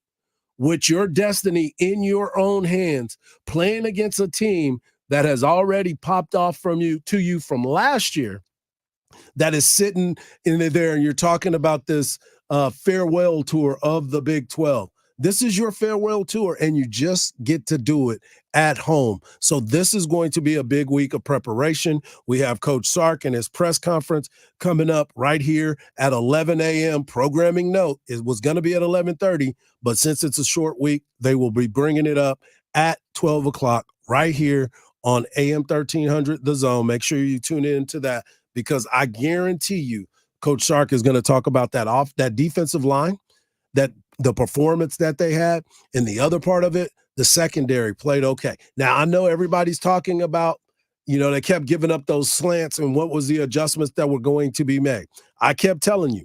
with your destiny in your own hands, playing against a team that has already popped off from you from last year, that is sitting in there, and you're talking about this farewell tour of the Big 12. This is your farewell tour, and you just get to do it at home. So this is going to be a big week of preparation. We have Coach Sark and his press conference coming up right here at 11 a.m. Programming note, it was going to be at 11:30, but since it's a short week, they will be bringing it up at 12 o'clock right here on AM 1300, The Zone. Make sure you tune in to that, because I guarantee you Coach Sark is going to talk about that defensive line, that the performance that they had, and the other part of it, the secondary played okay. Now, I know everybody's talking about, they kept giving up those slants and what was the adjustments that were going to be made. I kept telling you,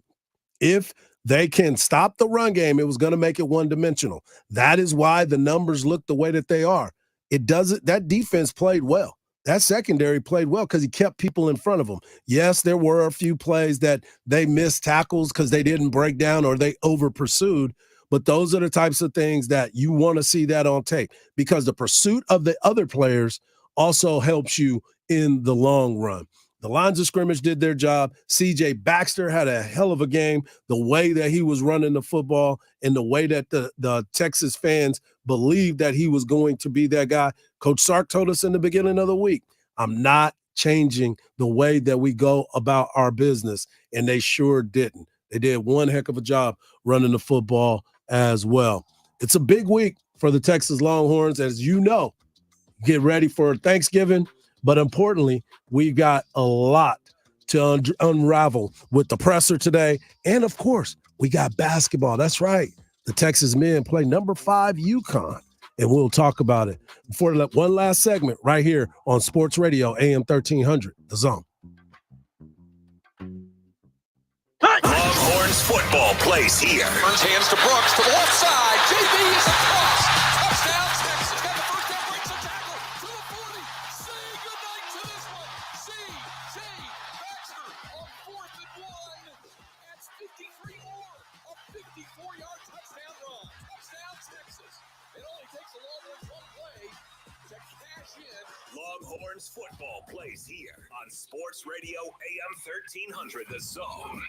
if they can stop the run game, it was going to make it one-dimensional. That is why the numbers look the way that they are. That defense played well. That secondary played well because he kept people in front of them. Yes, there were a few plays that they missed tackles because they didn't break down or they over-pursued, but those are the types of things that you want to see that on tape, because the pursuit of the other players also helps you in the long run. The lines of scrimmage did their job. C.J. Baxter had a hell of a game. The way that he was running the football and the way that the Texas fans believed that he was going to be that guy. Coach Sark told us in the beginning of the week, I'm not changing the way that we go about our business, and they sure didn't. They did one heck of a job running the football as well. It's a big week for the Texas Longhorns, as you know. Get ready for Thanksgiving. But importantly, we got a lot to unravel with the presser today. And, of course, we got basketball. That's right. The Texas men play number 5 UConn, and we'll talk about it. Before one last segment right here on Sports Radio, AM 1300, The Zone. Longhorns football plays here. Turns hands to Brooks to the left side. JB is across. Touchdown, Texas. Got the first down, breaks the tackle to the 40. Say goodnight to the Longhorns football plays here on Sports Radio AM 1300 The Zone.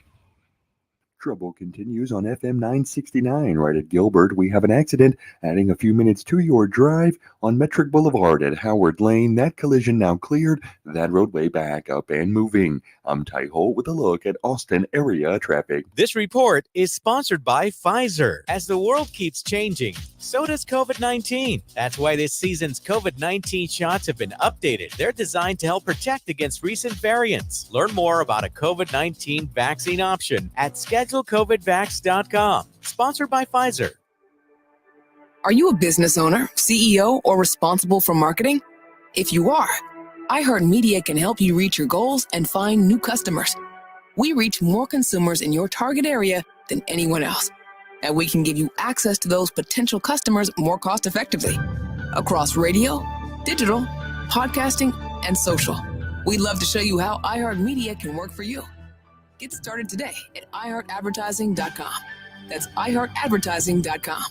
Trouble continues on FM 969 right at Gilbert. We have an accident adding a few minutes to your drive on Metric Boulevard at Howard Lane. That collision now cleared. That roadway back up and moving. I'm Ty Holt with a look at Austin area traffic. This report is sponsored by Pfizer. As the world keeps changing, so does COVID-19. That's why this season's COVID-19 shots have been updated. They're designed to help protect against recent variants. Learn more about a COVID-19 vaccine option at schedulecovidvax.com. Sponsored by Pfizer. Are you a business owner, CEO, or responsible for marketing? If you are, iHeartMedia can help you reach your goals and find new customers. We reach more consumers in your target area than anyone else, and we can give you access to those potential customers more cost effectively across radio, digital, podcasting, and social. We'd love to show you how iHeartMedia can work for you. Get started today at iHeartAdvertising.com. That's iHeartAdvertising.com.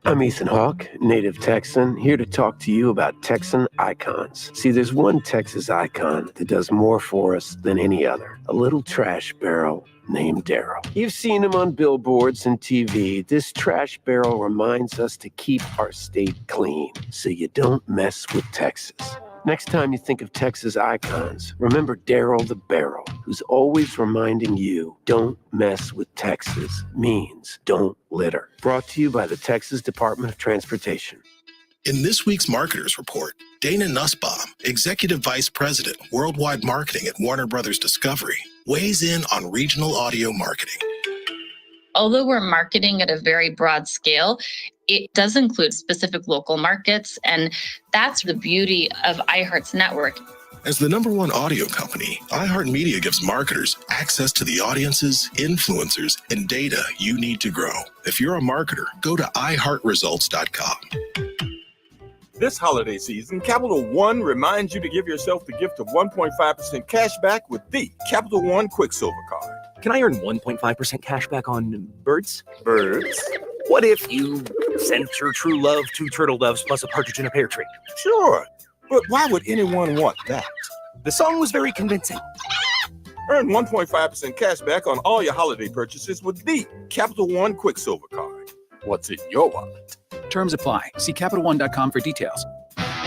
I'm Ethan Hawke, native Texan, here to talk to you about Texan icons. See, there's one Texas icon that does more for us than any other. A little trash barrel named Daryl. You've seen him on billboards and TV. This trash barrel reminds us to keep our state clean so you don't mess with Texas. Next time you think of Texas icons, remember Daryl the Barrel, who's always reminding you, don't mess with Texas means don't litter. Brought to you by the Texas Department of Transportation. In this week's Marketers Report, Dana Nussbaum, Executive Vice President, Worldwide Marketing at Warner Brothers Discovery, weighs in on regional audio marketing. Although we're marketing at a very broad scale, it does include specific local markets, and that's the beauty of iHeart's network. As the #1 audio company, iHeartMedia gives marketers access to the audiences, influencers, and data you need to grow. If you're a marketer, go to iHeartResults.com. This holiday season, Capital One reminds you to give yourself the gift of 1.5% cash back with the Capital One Quicksilver Card. Can I earn 1.5% cash back on birds? Birds? What if you sent your true love 2 turtle doves plus a partridge in a pear tree? Sure, but why would anyone want that? The song was very convincing. Earn 1.5% cash back on all your holiday purchases with the Capital One Quicksilver Card. What's in your wallet? Terms apply. See CapitalOne.com for details.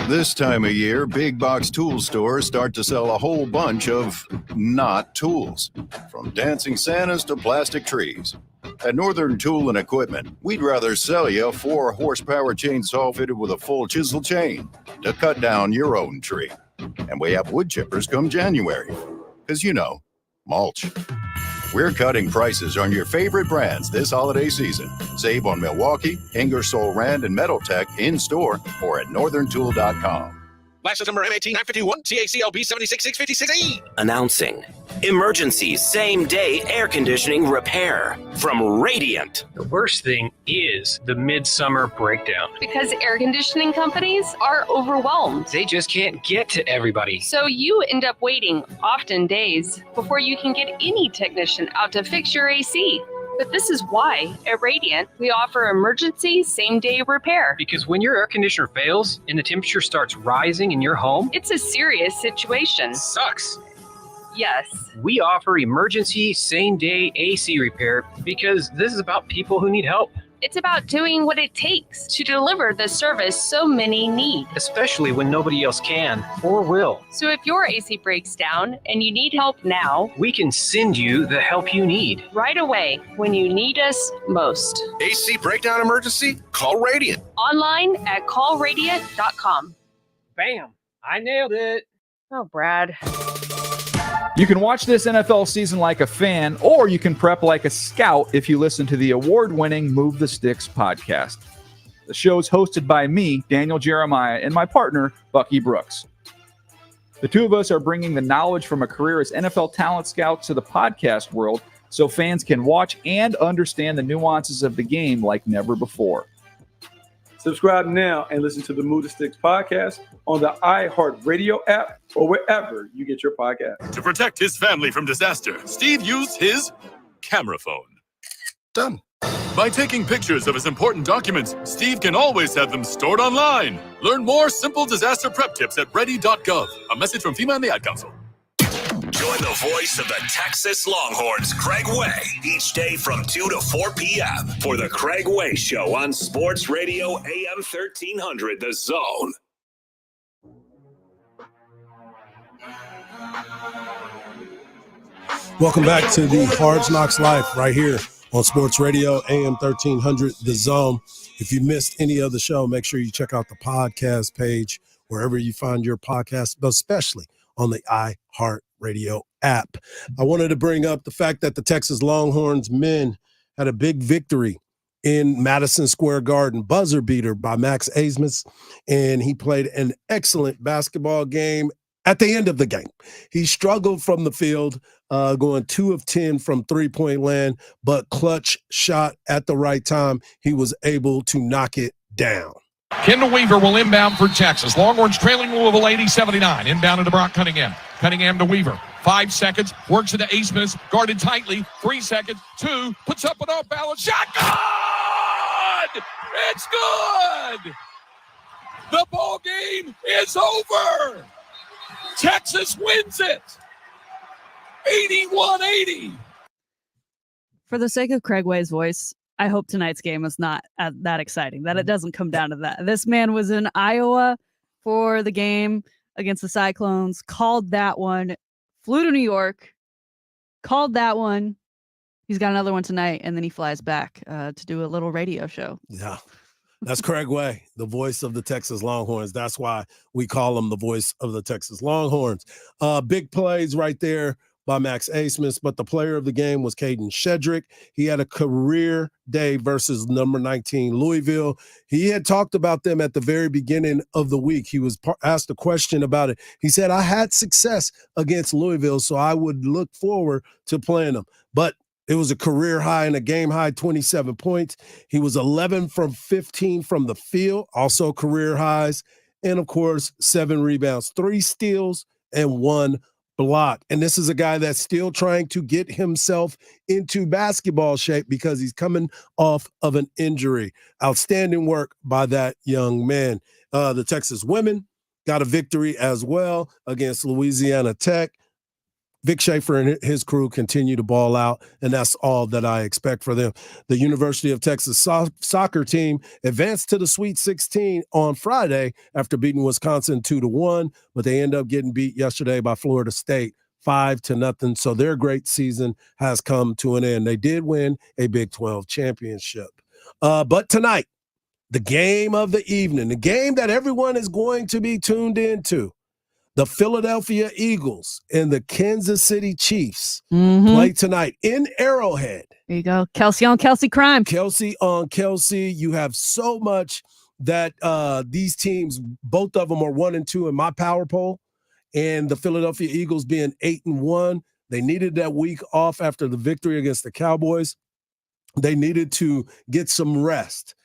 This time of year, big box tool stores start to sell a whole bunch of not tools, from dancing Santas to plastic trees. At Northern Tool and Equipment, we'd rather sell you a 4-horsepower chainsaw fitted with a full chisel chain to cut down your own tree. And we have wood chippers come January, because mulch. We're cutting prices on your favorite brands this holiday season. Save on Milwaukee, Ingersoll Rand, and Metaltech in-store or at northerntool.com. License number M18951, TACLB 76656E. Announcing emergency same-day air conditioning repair from Radiant. The worst thing is the midsummer breakdown. Because air conditioning companies are overwhelmed. They just can't get to everybody. So you end up waiting, often days, before you can get any technician out to fix your AC. But this is why, at Radiant, we offer emergency same-day repair. Because when your air conditioner fails and the temperature starts rising in your home, it's a serious situation. Sucks. Yes. We offer emergency same-day AC repair because this is about people who need help. It's about doing what it takes to deliver the service so many need. Especially when nobody else can or will. So if your AC breaks down and you need help now, we can send you the help you need. Right away, when you need us most. AC breakdown emergency? Call Radiant. Online at callradiant.com. Bam! I nailed it. Oh, Brad. You can watch this NFL season like a fan, or you can prep like a scout if you listen to the award-winning Move the Sticks podcast. The show is hosted by me, Daniel Jeremiah, and my partner, Bucky Brooks. The two of us are bringing the knowledge from a career as NFL talent scouts to the podcast world so fans can watch and understand the nuances of the game like never before. Subscribe now and listen to the Move the Sticks podcast on the iHeartRadio app or wherever you get your podcast. To protect his family from disaster, Steve used his camera phone. Done. By taking pictures of his important documents, Steve can always have them stored online. Learn more simple disaster prep tips at ready.gov. A message from FEMA and the Ad Council. Join the voice of the Texas Longhorns, Craig Way, each day from 2 to 4 p.m. for the Craig Way Show on Sports Radio AM 1300, The Zone. Welcome back to the Hardge Knocks Life right here on Sports Radio AM 1300, The Zone. If you missed any of the show, make sure you check out the podcast page wherever you find your podcast, but especially on the iHeartRadio app. I wanted to bring up the fact that the Texas Longhorns men had a big victory in Madison Square Garden, buzzer beater by Max Asmus, and he played an excellent basketball game. At the end of the game, he struggled from the field, going 2 of 10 from three-point land, but clutch shot at the right time. He was able to knock it down. Kendall Weaver will inbound for Texas. Longhorns trailing Louisville 80-79. Inbound to Brock Cunningham. Cunningham to Weaver. 5 seconds. Works into Asmus. Guarded tightly. 3 seconds. 2. Puts up an off-balance shot. Good! It's good! The ball game is over! Texas wins it. 81-80. For the sake of Craig Way's voice, I hope tonight's game is not that exciting, that it doesn't come down to that. This man was in Iowa for the game against the Cyclones, called that one, flew to New York, called that one. He's got another one tonight, and then he flies back to do a little radio show. Yeah. That's Craig Way, the voice of the Texas Longhorns. That's why we call him the voice of the Texas Longhorns. Big plays right there by Max Asmus, but the player of the game was Caden Shedrick. He had a career day versus number 19 Louisville. He had talked about them at the very beginning of the week. He was asked a question about it. He said, I had success against Louisville, so I would look forward to playing them. But it was a career high and a game high 27 points. He was 11 from 15 from the field, also career highs. And of course, 7 rebounds, 3 steals, and 1 block. And this is a guy that's still trying to get himself into basketball shape because he's coming off of an injury. Outstanding work by that young man. The Texas women got a victory as well against Louisiana Tech. Vic Schaefer and his crew continue to ball out, and that's all that I expect for them. The University of Texas soccer team advanced to the Sweet 16 on Friday after beating Wisconsin 2-1, but they end up getting beat yesterday by Florida State 5-0. So their great season has come to an end. They did win a Big 12 championship. But tonight, the game of the evening, the game that everyone is going to be tuned into, the Philadelphia Eagles and the Kansas City Chiefs play tonight in Arrowhead. There you go. Kelsey on Kelsey crime. Kelsey on Kelsey. You have so much that these teams, both of them are 1-2 in my power poll. And the Philadelphia Eagles being 8-1. They needed that week off after the victory against the Cowboys. They needed to get some rest.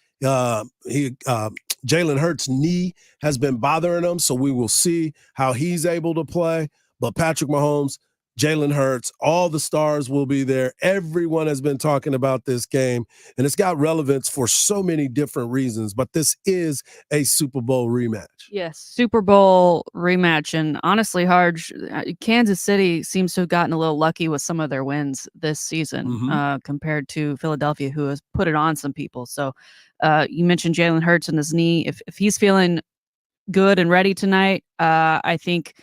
Jalen Hurts' knee has been bothering him, so we will see how he's able to play. But Patrick Mahomes, Jalen Hurts, all the stars will be there. Everyone has been talking about this game, and it's got relevance for so many different reasons. But this is a Super Bowl rematch. Yes, Super Bowl rematch. And honestly, Hardge, Kansas City seems to have gotten a little lucky with some of their wins this season compared to Philadelphia, who has put it on some people. So you mentioned Jalen Hurts and his knee. If he's feeling good and ready tonight, I think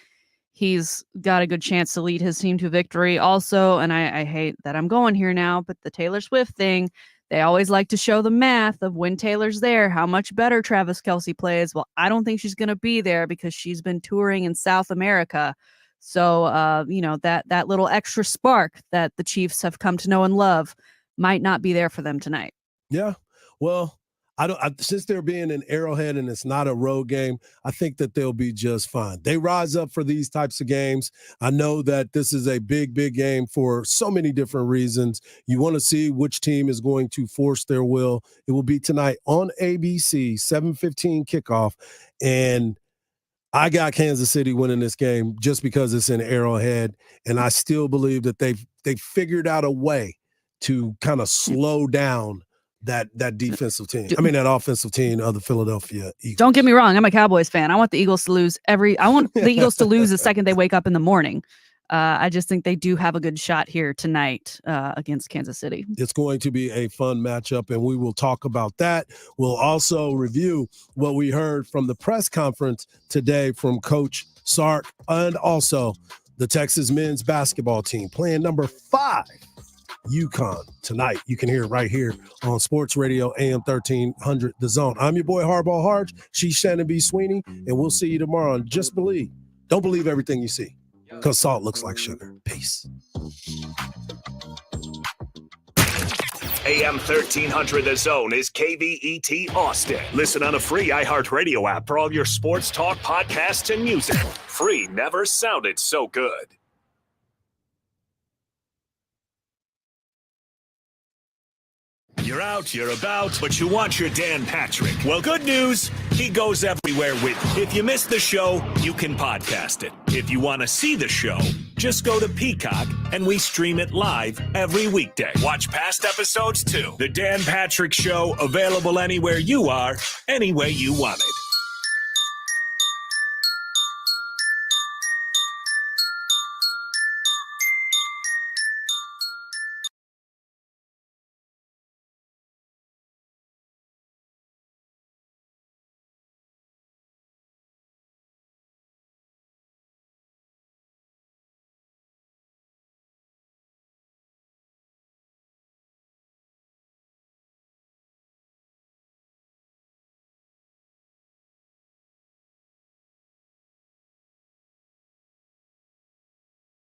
he's got a good chance to lead his team to victory also. And I hate that I'm going here now, but the Taylor Swift thing, they always like to show the math of when Taylor's there, how much better Travis Kelce plays. Well, I don't think she's going to be there because she's been touring in South America. So, that little extra spark that the Chiefs have come to know and love might not be there for them tonight. Yeah. Well, since they're being in Arrowhead and it's not a road game, I think that they'll be just fine. They rise up for these types of games. I know that this is a big, big game for so many different reasons. You want to see which team is going to force their will. It will be tonight on ABC, 7:15 kickoff. And I got Kansas City winning this game just because it's in Arrowhead. And I still believe that they've figured out a way to kind of slow down that defensive team. I mean, that offensive team of the Philadelphia Eagles. Don't get me wrong. I'm a Cowboys fan. I want the Eagles to lose I want the Eagles to lose the second they wake up in the morning. I just think they do have a good shot here tonight against Kansas City. It's going to be a fun matchup, and we will talk about that. We'll also review what we heard from the press conference today from Coach Sark, and also the Texas men's basketball team playing number 5, UConn, tonight. You can hear it right here on Sports Radio AM 1300 The Zone. I'm your boy Hardball Hardge. She's Shannon B. Sweeney, and we'll see you tomorrow. And just believe. Don't believe everything you see, because salt looks like sugar. Peace. AM 1300 The Zone is KVET Austin. Listen on a free iHeartRadio app for all your sports talk, podcasts, and music. Free never sounded so good. You're out, you're about, but you want your Dan Patrick. Well, good news, he goes everywhere with you. If you missed the show, you can podcast it. If you want to see the show, just go to Peacock and we stream it live every weekday. Watch past episodes too. The Dan Patrick Show, available anywhere you are, any way you want it.